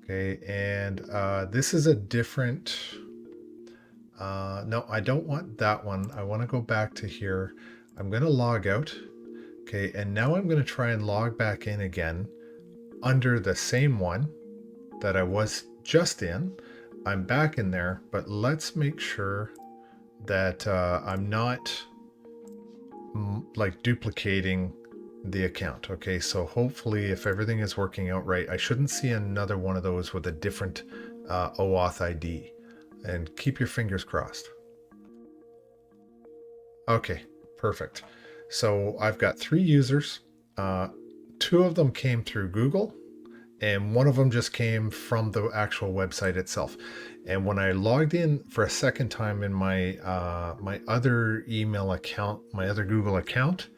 Okay, and this is a different, no, I don't want that one. I want to go back to here. I'm going to log out. Okay, and now I'm going to try and log back in again under the same one that I was just in. I'm back in there, but let's make sure that I'm not like duplicating the account. Okay, so hopefully if everything is working out right, I shouldn't see another one of those with a different OAuth ID, and keep your fingers crossed. Okay, perfect. So I've got 3 users. 2 of them came through Google and one of them just came from the actual website itself. And when I logged in for a second time in my my other email account, my other Google account,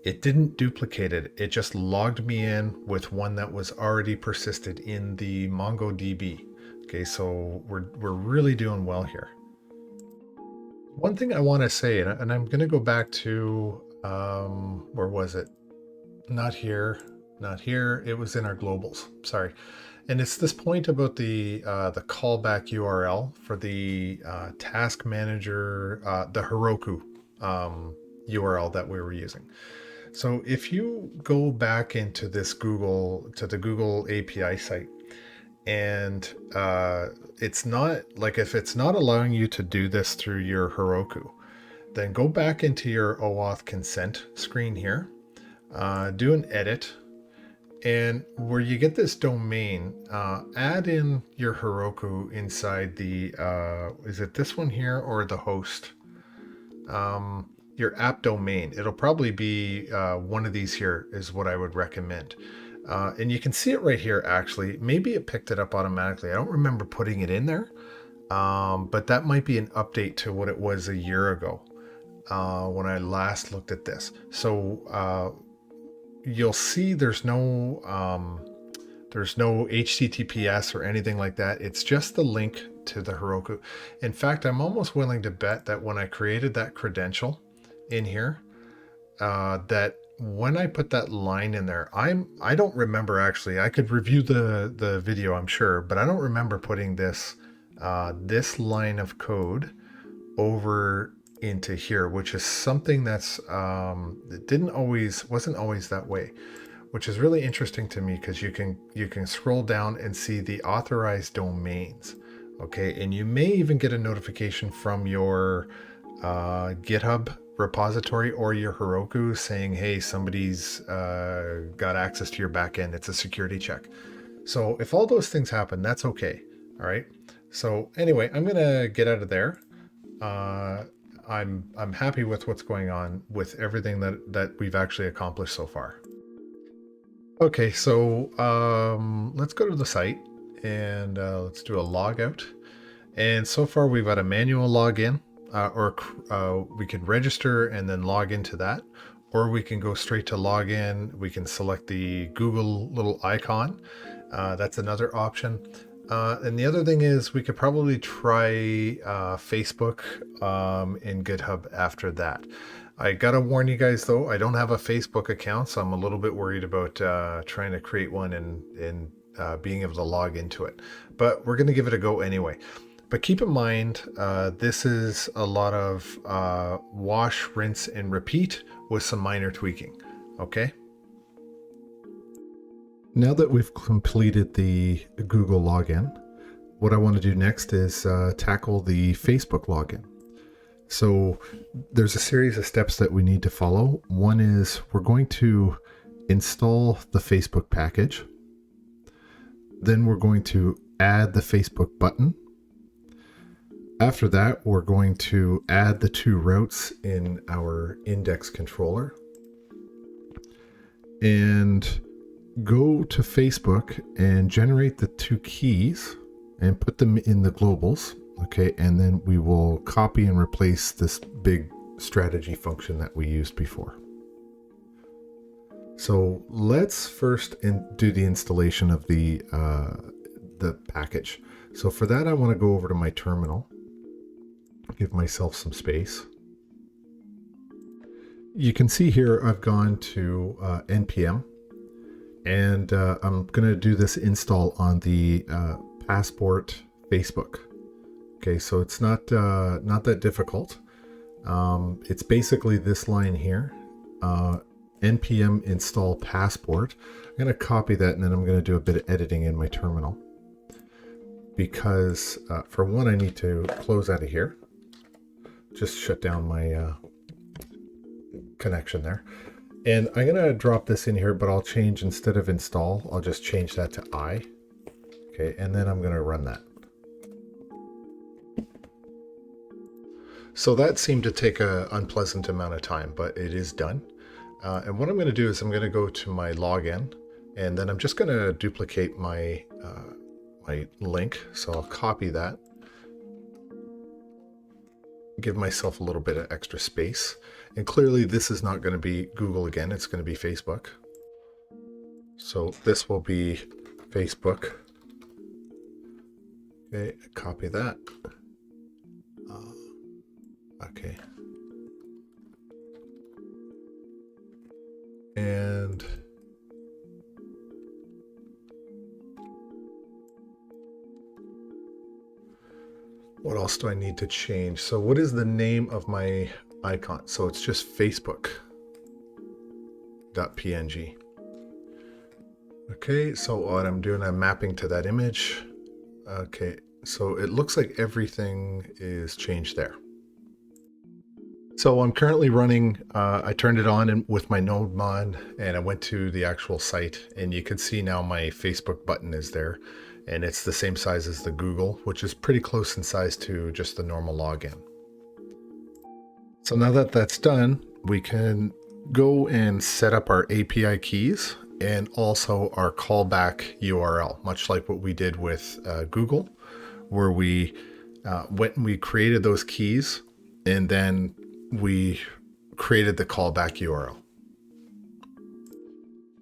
it didn't duplicate it. It just logged me in with one that was already persisted in the MongoDB. Okay, so we're really doing well here. One thing I want to say, and I'm going to go back to where was it? Not here, not here. It was in our globals. Sorry, and it's this point about the callback URL for the task manager, the Heroku URL that we were using. So if you go back into this to the Google API site, and it's not like, if it's not allowing you to do this through your Heroku, then go back into your OAuth consent screen here, do an edit, and where you get this domain, add in your Heroku inside the, is it this one here or the host? Your app domain. It'll probably be one of these here is what I would recommend. And you can see it right here, actually. Maybe it picked it up automatically. I don't remember putting it in there, but that might be an update to what it was a year ago when I last looked at this. So you'll see there's no HTTPS or anything like that. It's just the link to the Heroku. In fact, I'm almost willing to bet that when I created that credential in here, that when I put that line in there, I don't remember, actually. I could review the video, I'm sure, but I don't remember putting this this line of code over into here, which is something that's it wasn't always that way, which is really interesting to me, because you can scroll down and see the authorized domains. Okay, and you may even get a notification from your GitHub repository or your Heroku saying, hey, somebody's got access to your backend. It's a security check. So if all those things happen, that's okay. All right. So anyway, I'm gonna get out of there. I'm happy with what's going on with everything that we've actually accomplished so far. Okay, so let's go to the site and let's do a log out. And so far we've got a manual login, or we can register and then log into that, or we can go straight to login. We can select the Google little icon. That's another option. And the other thing is we could probably try Facebook in GitHub after that. I gotta warn you guys though, I don't have a Facebook account, so I'm a little bit worried about trying to create one and being able to log into it. But we're gonna give it a go anyway. But keep in mind, this is a lot of wash, rinse, and repeat with some minor tweaking, okay? Now that we've completed the Google login, what I want to do next is tackle the Facebook login. So there's a series of steps that we need to follow. One is we're going to install the Facebook package. Then we're going to add the Facebook button. After that, we're going to add the two routes in our index controller. And go to Facebook and generate the two keys and put them in the globals. Okay, and then we will copy and replace this big strategy function that we used before. So let's first do the installation of the package. So for that, I want to go over to my terminal, give myself some space. You can see here I've gone to npm, and I'm going to do this install on the Passport Facebook. Okay, so it's not that difficult. It's basically this line here, npm install passport. I'm going to copy that, and then I'm going to do a bit of editing in my terminal, because for one, I need to close out of here. Just shut down my connection there. And I'm going to drop this in here, but I'll change, instead of install, I'll just change that to I. Okay, and then I'm going to run that. So that seemed to take an unpleasant amount of time, but it is done. And what I'm going to do is I'm going to go to my login, And then I'm just going to duplicate my my link. So I'll copy that. Give myself a little bit of extra space. And clearly this is not going to be Google again. It's going to be Facebook. So this will be Facebook. Okay, copy that. Okay. And what else do I need to change? So what is the name of my icon? So it's just Facebook.png. Okay, so what I'm doing, I'm mapping to that image. Okay, so it looks like everything is changed there. So I'm currently running, I turned it on with my Node mod and I went to the actual site, and you can see now my Facebook button is there, and it's the same size as the Google, which is pretty close in size to just the normal login. So now that that's done, we can go and set up our API keys and also our callback URL, much like what we did with Google, where we went and we created those keys and then we created the callback URL.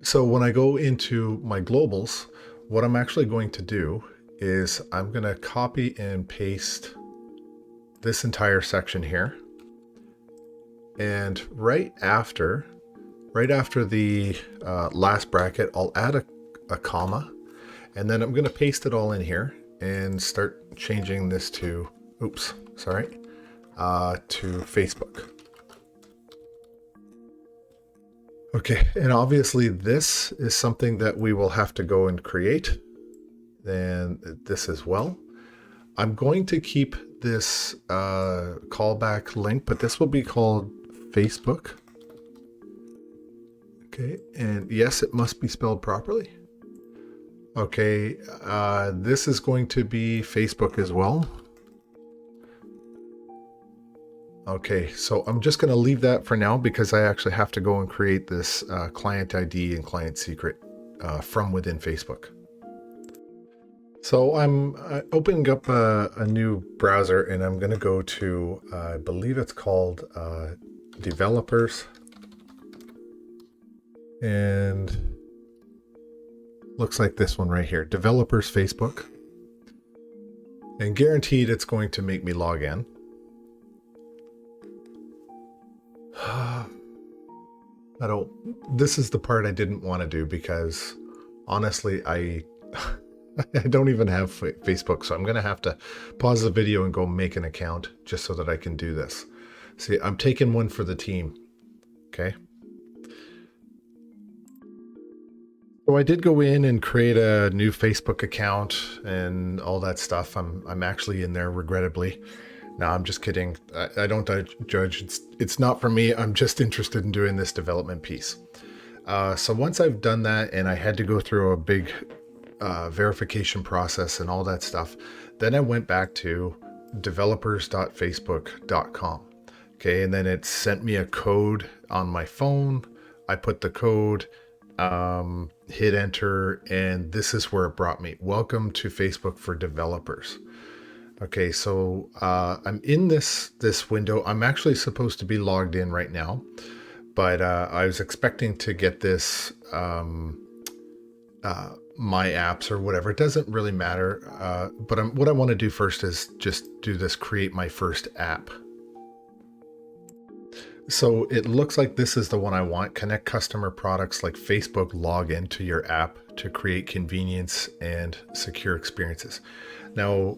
So when I go into my globals, what I'm actually going to do is I'm going to copy and paste this entire section here. And right after the last bracket, I'll add a comma, and then I'm going to paste it all in here and start changing this to, to Facebook. Okay, and obviously this is something that we will have to go and create. Then this as well. I'm going to keep this callback link, but this will be called Facebook. Okay, and yes, it must be spelled properly. Okay, this is going to be Facebook as well. Okay, so I'm just going to leave that for now because I actually have to go and create this client ID and client secret from within Facebook. So I'm opening up a new browser, and I'm going to go to, I believe it's called Developers. And looks like this one right here, Developers Facebook. And guaranteed it's going to make me log in. This is the part I didn't want to do because honestly, I don't even have Facebook, so I'm going to have to pause the video and go make an account just so that I can do this. See, I'm taking one for the team. Okay. So I did go in and create a new Facebook account and all that stuff. I'm actually in there, regrettably. No, I'm just kidding. I don't judge. It's not for me. I'm just interested in doing this development piece. So once I've done that, and I had to go through a big verification process and all that stuff, then I went back to developers.facebook.com. Okay, and then it sent me a code on my phone. I put the code, hit enter, and this is where it brought me. Welcome to Facebook for developers. Okay, so I'm in this window. I'm actually supposed to be logged in right now, but I was expecting to get this my apps or whatever. It doesn't really matter. But what I want to do first is just do this create my first app. So it looks like this is the one I want. Connect customer products like Facebook log into your app to create convenience and secure experiences. Now,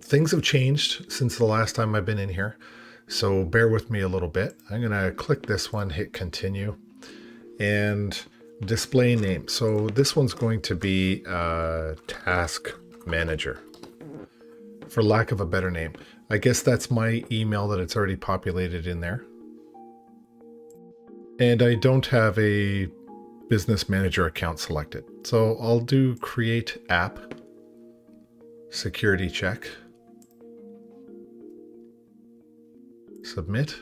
things have changed since the last time I've been in here, so bear with me a little bit. I'm going to click this one, hit continue, and display name. So this one's going to be Task Manager, for lack of a better name. I guess that's my email that it's already populated in there. And I don't have a business manager account selected. So I'll do create app, security check, submit.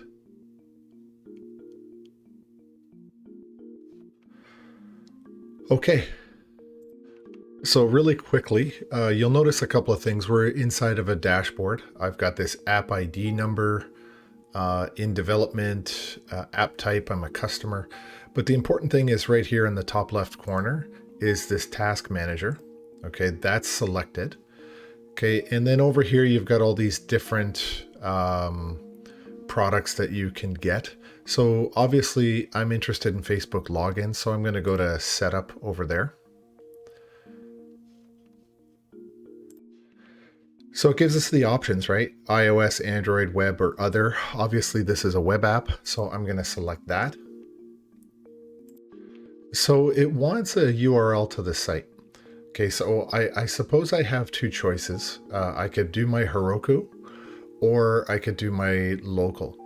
Okay, so really quickly, you'll notice a couple of things. We're inside of a dashboard. I've got this app ID number, in development, app type, I'm a customer. But the important thing is right here in the top left corner is this task manager. Okay, that's selected. Okay, and then over here you've got all these different products that you can get. So obviously I'm interested in Facebook login, so I'm going to go to setup over there. So it gives us the options, right? iOS, Android, web, or other. Obviously this is a web app, so I'm going to select that. So it wants a URL to the site. Okay, so I suppose I have two choices. I could do my Heroku, or I could do my local.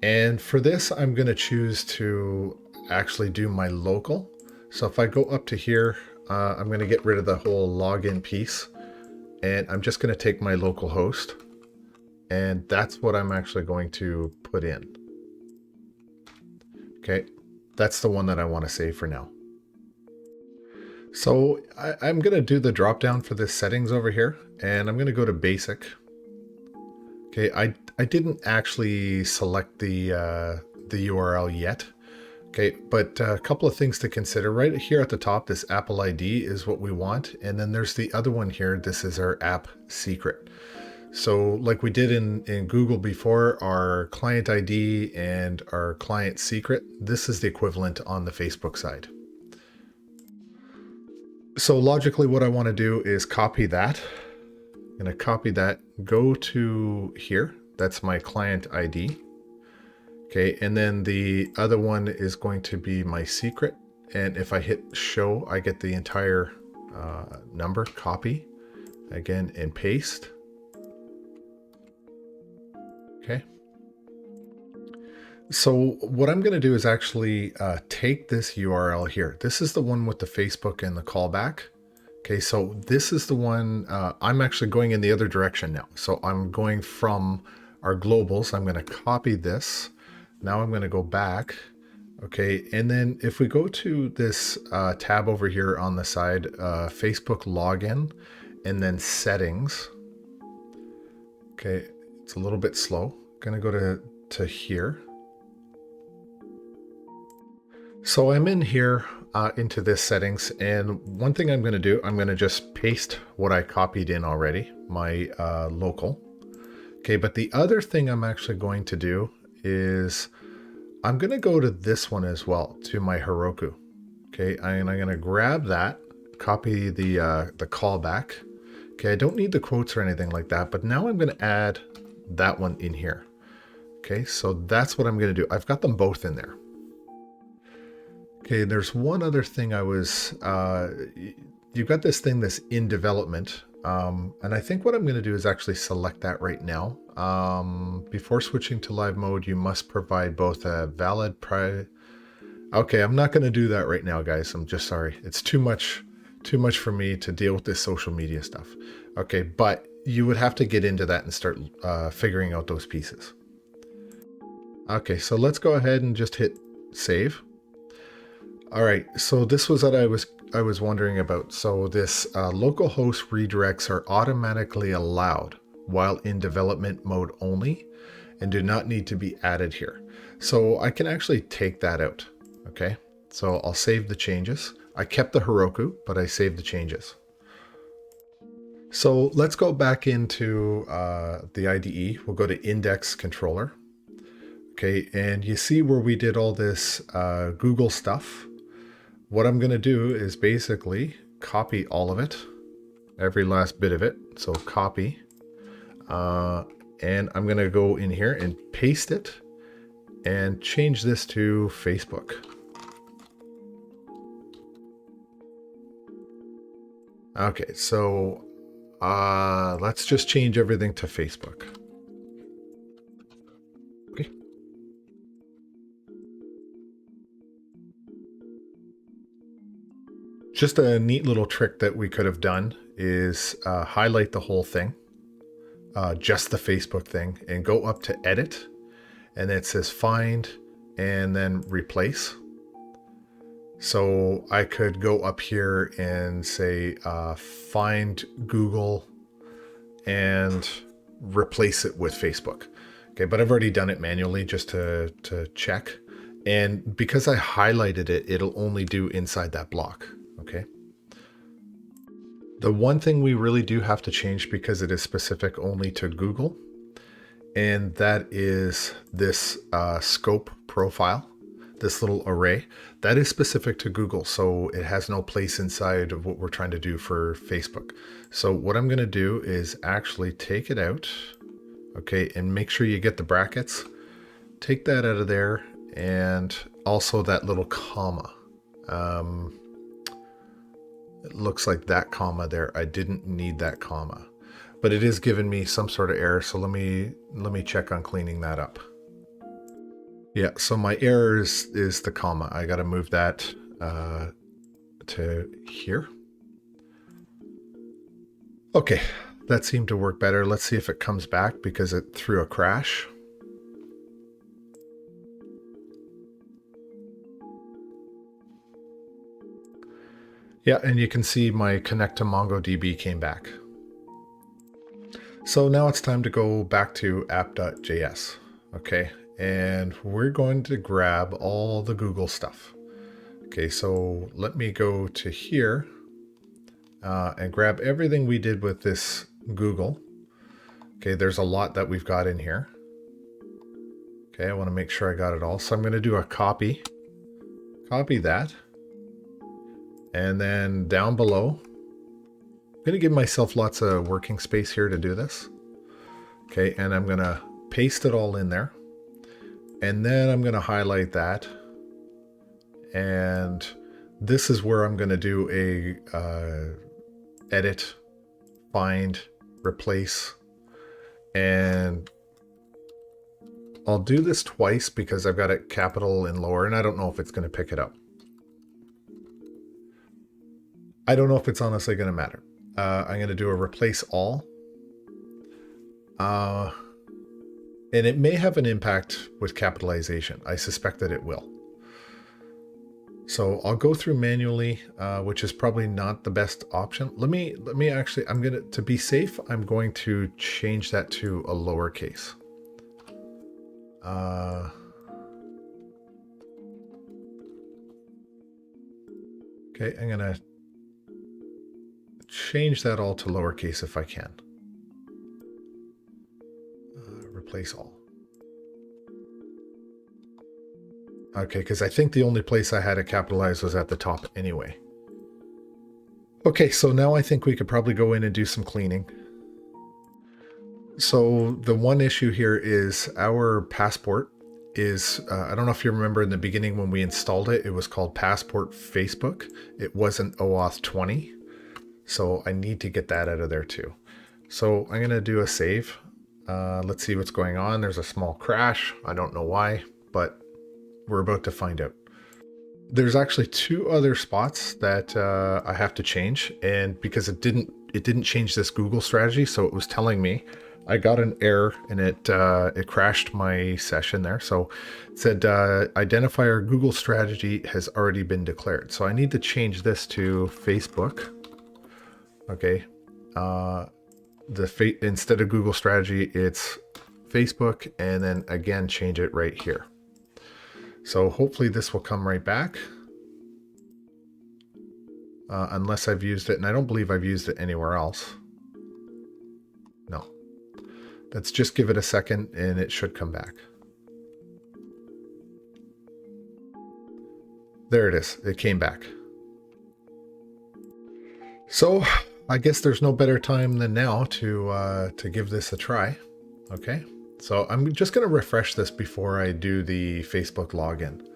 And for this, I'm going to choose to actually do my local. So if I go up to here, I'm going to get rid of the whole login piece. And I'm just going to take my local host. And that's what I'm actually going to put in. Okay, that's the one that I want to save for now. So I'm going to do the drop down for this settings over here. And I'm going to go to basic. Okay, I didn't actually select the URL yet. Okay, but a couple of things to consider. Right here at the top, this Apple ID is what we want. And then there's the other one here. This is our app secret. So like we did in Google before, our client ID and our client secret, this is the equivalent on the Facebook side. So logically, what I want to do is copy that. I'm going to copy that, go to here. That's my client ID. Okay, and then the other one is going to be my secret. And if I hit show, I get the entire number, copy again, and paste. Okay. So what I'm going to do is actually take this URL here. This is the one with the Facebook and the callback. Okay, so this is the one, I'm actually going in the other direction now. So I'm going from our globals. I'm going to copy this. Now I'm going to go back. Okay, and then if we go to this tab over here on the side, Facebook login, and then settings. Okay, it's a little bit slow. Going to go to here. So I'm in here into this settings, and one thing I'm going to do, I'm going to just paste what I copied in already, my local. Okay, but the other thing I'm actually going to do is I'm going to go to this one as well, to my Heroku. Okay, and I'm going to grab that, copy the callback. Okay, I don't need the quotes or anything like that, but now I'm going to add that one in here. Okay, so that's what I'm going to do. I've got them both in there. Okay, there's one other thing I was, you've got this thing that's in development. And I think what I'm going to do is actually select that right now. Before switching to live mode, you must provide both a valid Okay, I'm not going to do that right now, guys. I'm just sorry. It's too much for me to deal with this social media stuff. Okay, but you would have to get into that and start figuring out those pieces. Okay, so let's go ahead and just hit save. All right, so this was what I was wondering about. So this localhost redirects are automatically allowed while in development mode only and do not need to be added here. So I can actually take that out. Okay, so I'll save the changes. I kept the Heroku, but I saved the changes. So let's go back into the IDE. We'll go to index controller. Okay, and you see where we did all this Google stuff. What I'm going to do is basically copy all of it, every last bit of it. So copy, and I'm going to go in here and paste it and change this to Facebook. Okay, so let's just change everything to Facebook. Okay. Just a neat little trick that we could have done is highlight the whole thing, just the Facebook thing, and go up to edit, and it says find and then replace. So I could go up here and say, find Google and replace it with Facebook. Okay, but I've already done it manually just to check. And because I highlighted it, it'll only do inside that block. Okay. The one thing we really do have to change, because it is specific only to Google, and that is this scope profile, this little array, that is specific to Google. So it has no place inside of what we're trying to do for Facebook. So what I'm going to do is actually take it out. Okay, and make sure you get the brackets. Take that out of there, and also that little comma. It looks like that comma there. I didn't need that comma, but it is giving me some sort of error. So let me check on cleaning that up. Yeah, so my error is the comma. I got to move that to here. Okay, that seemed to work better. Let's see if it comes back because it threw a crash. Yeah, and you can see my connect to MongoDB came back. So now it's time to go back to app.js. Okay, and we're going to grab all the Google stuff. Okay, so let me go to here and grab everything we did with this Google. Okay, there's a lot that we've got in here. Okay, I want to make sure I got it all. So I'm going to do a copy that. And then down below, I'm going to give myself lots of working space here to do this. Okay, and I'm going to paste it all in there. And then I'm going to highlight that. And this is where I'm going to do a edit, find, replace. And I'll do this twice because I've got it capital and lower, and I don't know if it's going to pick it up. I don't know if it's honestly going to matter. I'm going to do a replace all. And it may have an impact with capitalization. I suspect that it will. So I'll go through manually, which is probably not the best option. Let me actually, to be safe, I'm going to change that to a lowercase. Okay, I'm going to change that all to lowercase if I can. Replace all. Okay, because I think the only place I had it capitalized was at the top anyway. Okay, so now I think we could probably go in and do some cleaning. So the one issue here is our passport is, I don't know if you remember in the beginning when we installed it, it was called Passport Facebook. It wasn't OAuth 20. So I need to get that out of there too. So I'm going to do a save. Let's see what's going on. There's a small crash. I don't know why, but we're about to find out. There's actually two other spots that I have to change, and because it didn't change this Google strategy, so it was telling me I got an error and it crashed my session there. So it said identifier Google strategy has already been declared. So I need to change this to Facebook. Okay, instead of Google strategy, it's Facebook, and then again change it right here. So hopefully this will come right back, unless I've used it, and I don't believe I've used it anywhere else. No, let's just give it a second and it should come back. There it is. It came back. So I guess there's no better time than now to give this a try. Okay, so I'm just going to refresh this before I do the Facebook login.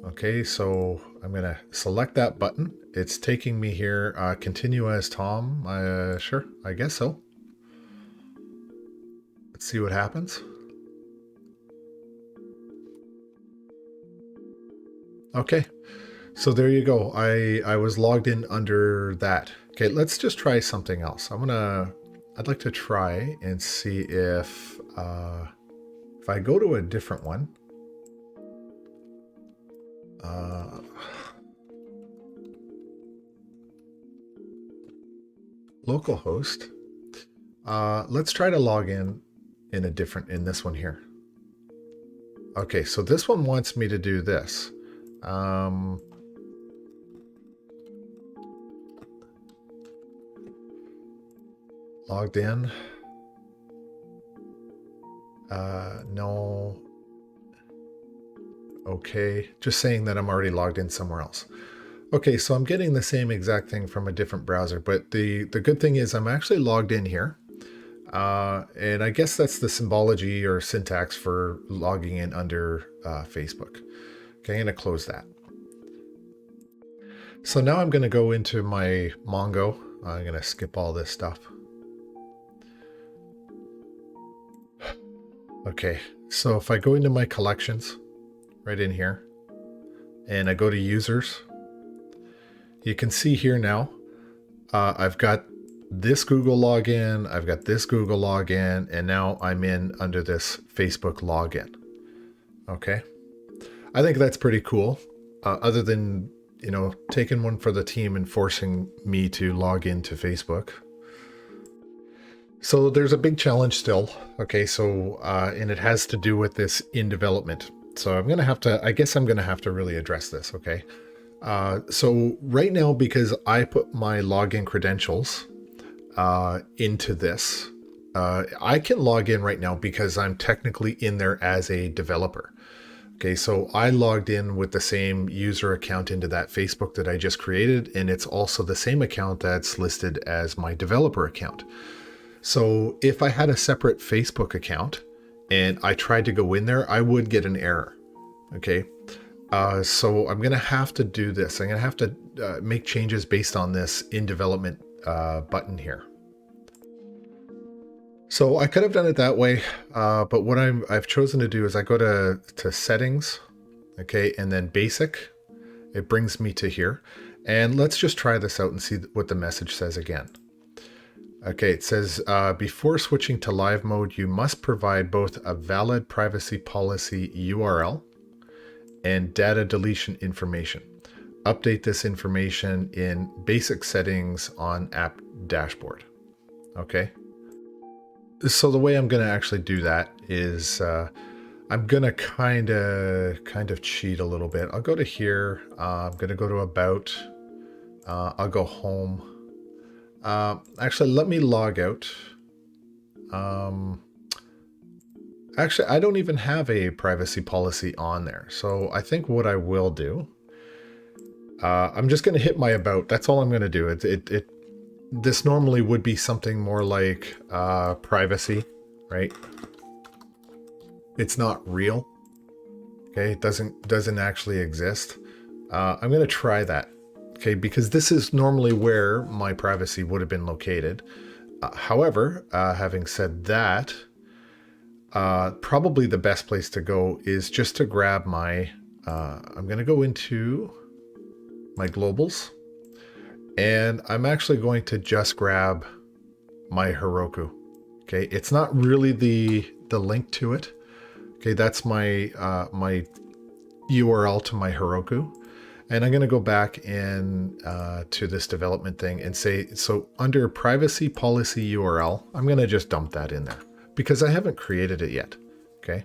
Okay, so I'm going to select that button. It's taking me here. Continue as Tom. Sure, I guess so. Let's see what happens. Okay, so there you go. I was logged in under that. Okay, let's just try something else. I'd like to try and see if I go to a different one. localhost. Let's try to log in this one here. Okay, so this one wants me to do this. Logged in. No. Okay, just saying that I'm already logged in somewhere else. Okay, so I'm getting the same exact thing from a different browser, but the good thing is I'm actually logged in here. And I guess that's the symbology or syntax for logging in under Facebook. Okay, I'm going to close that. So now I'm going to go into my Mongo. I'm going to skip all this stuff. Okay, so if I go into my collections, right in here, and I go to users, you can see here now, I've got this Google login, I've got this Google login, and now I'm in under this Facebook login. Okay, I think that's pretty cool. Other than, you know, taking one for the team and forcing me to log into Facebook. So there's a big challenge still. Okay, so and it has to do with this in development. So I'm gonna have to, I guess I'm gonna have to really address this. Okay, so right now, because I put my login credentials into this, I can log in right now because I'm technically in there as a developer. Okay, so I logged in with the same user account into that Facebook that I just created, and it's also the same account that's listed as my developer account. So if I had a separate Facebook account and I tried to go in there, I would get an error. Okay, so I'm going to have to do this. I'm going to have to make changes based on this in development button here. So I could have done it that way, but what I've chosen to do is I go to settings, okay, and then basic. It brings me to here. And let's just try this out and see what the message says again. Okay, it says, before switching to live mode, you must provide both a valid privacy policy URL and data deletion information. Update this information in basic settings on app dashboard. Okay. So the way I'm going to actually do that is I'm going to kind of cheat a little bit. I'll go to here. I'm going to go to about. I'll go home. Actually, let me log out. Actually, I don't even have a privacy policy on there. So I think what I will do, I'm just going to hit my about. That's all I'm going to do. This normally would be something more like privacy, right? It's not real. Okay, it doesn't actually exist. I'm going to try that. Okay, because this is normally where my privacy would have been located. However, having said that, probably the best place to go is just to grab my, I'm going to go into my globals, and I'm actually going to just grab my Heroku. Okay, it's not really the link to it. Okay, that's my my URL to my Heroku. And I'm going to go back in to this development thing and say, so under privacy policy URL, I'm going to just dump that in there because I haven't created it yet. Okay.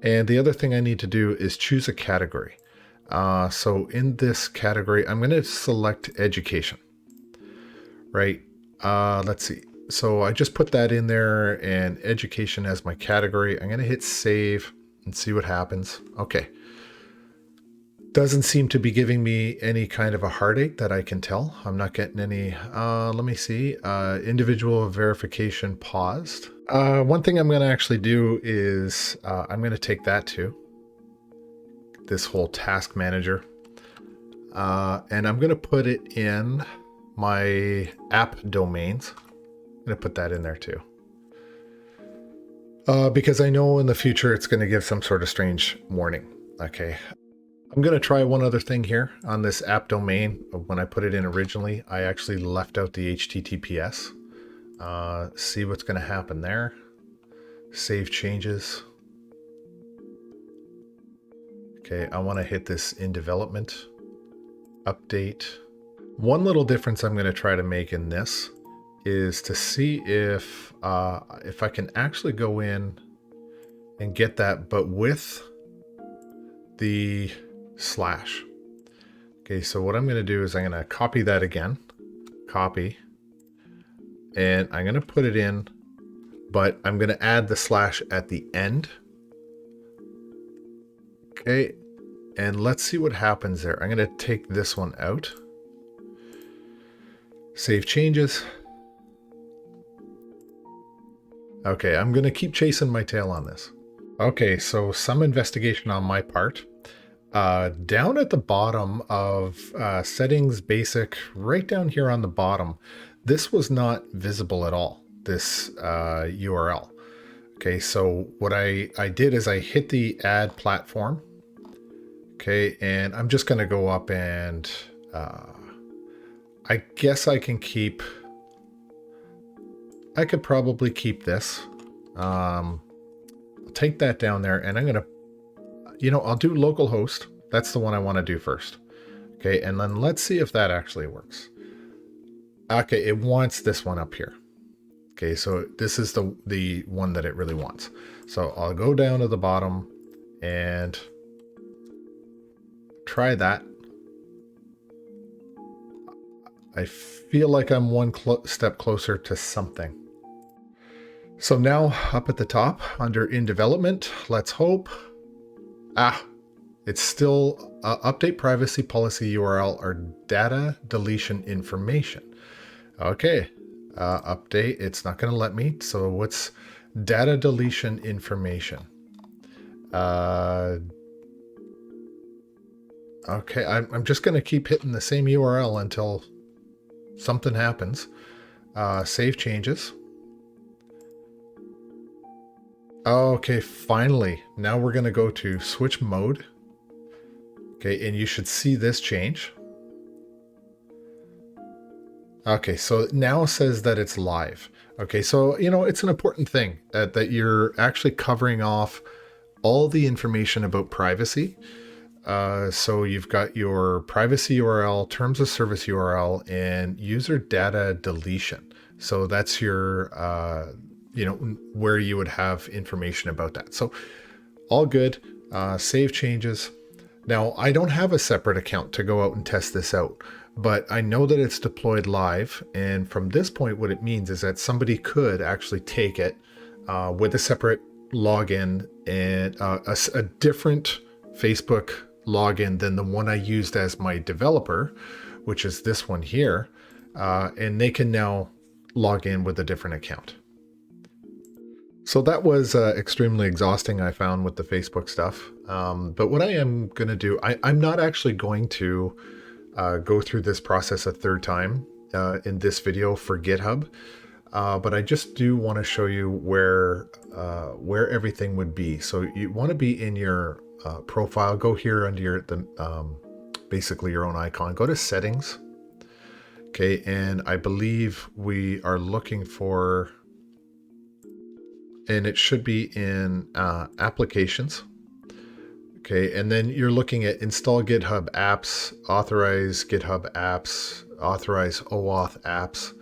And the other thing I need to do is choose a category. So in this category, I'm going to select education. Right. Let's see. So I just put that in there and education as my category. I'm going to hit save and see what happens. Okay. Doesn't seem to be giving me any kind of a heartache that I can tell. I'm not getting any, let me see, individual verification paused. One thing I'm going to actually do is I'm going to take that to this whole task manager. And I'm going to put it in my app domains. I'm going to put that in there too. Because I know in the future it's going to give some sort of strange warning. Okay. I'm going to try one other thing here on this app domain. When I put it in originally, I actually left out the HTTPS. See what's going to happen there. Save changes. Okay, I want to hit this in development. Update. One little difference I'm going to try to make in this is to see if I can actually go in and get that, but with the slash. Okay, so what I'm going to do is I'm going to copy that again, copy, and I'm going to put it in, but I'm going to add the slash at the end. Okay, and let's see what happens there. I'm going to take this one out. Save changes. Okay, I'm going to keep chasing my tail on this. Okay, so some investigation on my part. Down at the bottom of settings basic, right down here on the bottom, this was not visible at all, this URL. Okay, so what I did is I hit the add platform. Okay, and I'm just going to go up and I guess I can keep, I could probably keep this. I'll take that down there and I'm going to, you know, I'll do localhost. That's the one I want to do first. Okay, and then let's see if that actually works. Okay, it wants this one up here. Okay, so this is the one that it really wants. So I'll go down to the bottom and try that. I feel like I'm one step closer to something. So now up at the top under in development, let's hope. It's still update privacy policy URL or data deletion information. Okay, update, it's not going to let me. So what's data deletion information? Okay, I'm just going to keep hitting the same URL until something happens. Save changes. Okay, finally. Now we're going to go to switch mode. Okay, and you should see this change. Okay, so now it says that it's live. Okay, so, you know, it's an important thing that you're actually covering off all the information about privacy. So you've got your privacy URL, terms of service URL, and user data deletion. So that's your, you know, where you would have information about that. So all good. Save changes. Now, I don't have a separate account to go out and test this out, but I know that it's deployed live. And from this point, what it means is that somebody could actually take it with a separate login and a different Facebook login than the one I used as my developer, which is this one here. And they can now log in with a different account. So that was extremely exhausting, I found, with the Facebook stuff. But what I am going to do, I'm not actually going to go through this process a third time in this video for GitHub. But I just do want to show you where everything would be. So you want to be in your profile. Go here under your basically your own icon. Go to settings. Okay, and I believe we are looking for, and it should be in applications. Okay, and then you're looking at install GitHub apps, authorize GitHub apps, authorize OAuth apps.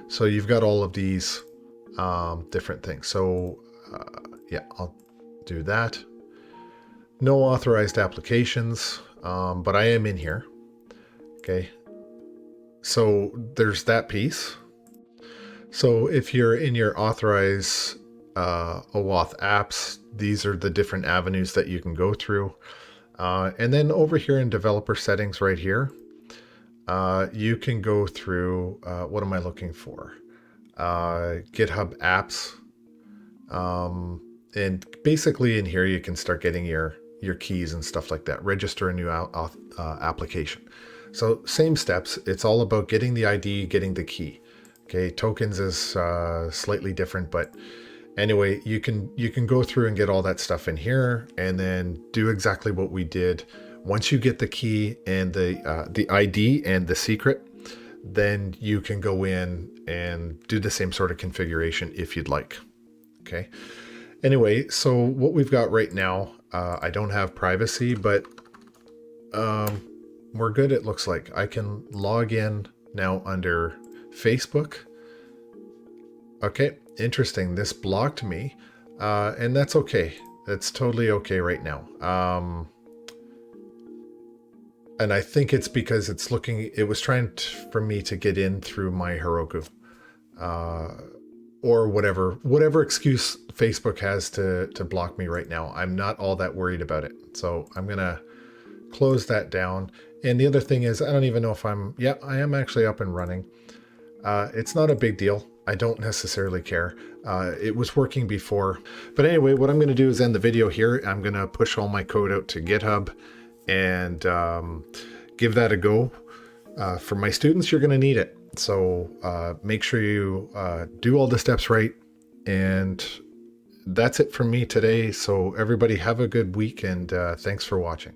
So you've got all of these different things. So yeah, I'll do that. No authorized applications, but I am in here. Okay, so there's that piece. So if you're in your authorize OAuth apps, these are the different avenues that you can go through. And then over here in developer settings right here, you can go through, what am I looking for? GitHub apps. And basically in here, you can start getting your keys and stuff like that. Register a new application. So same steps. It's all about getting the ID, getting the key. Okay, tokens is slightly different, but anyway, you can go through and get all that stuff in here and then do exactly what we did. Once you get the key and the ID and the secret, then you can go in and do the same sort of configuration if you'd like. Okay. Anyway, so what we've got right now, I don't have privacy, but we're good. It looks like I can log in now under Facebook. Okay, interesting. This blocked me, and that's okay. That's totally okay right now. And I think it's because it's looking, it was trying for me to get in through my Heroku, or whatever excuse Facebook has to block me right now. I'm not all that worried about it. So I'm going to close that down. And the other thing is, I don't even know if I am actually up and running. It's not a big deal. I don't necessarily care. It was working before. But anyway, what I'm going to do is end the video here. I'm going to push all my code out to GitHub and give that a go. For my students, you're going to need it. So make sure you do all the steps right. And that's it from me today. So everybody have a good week, and thanks for watching.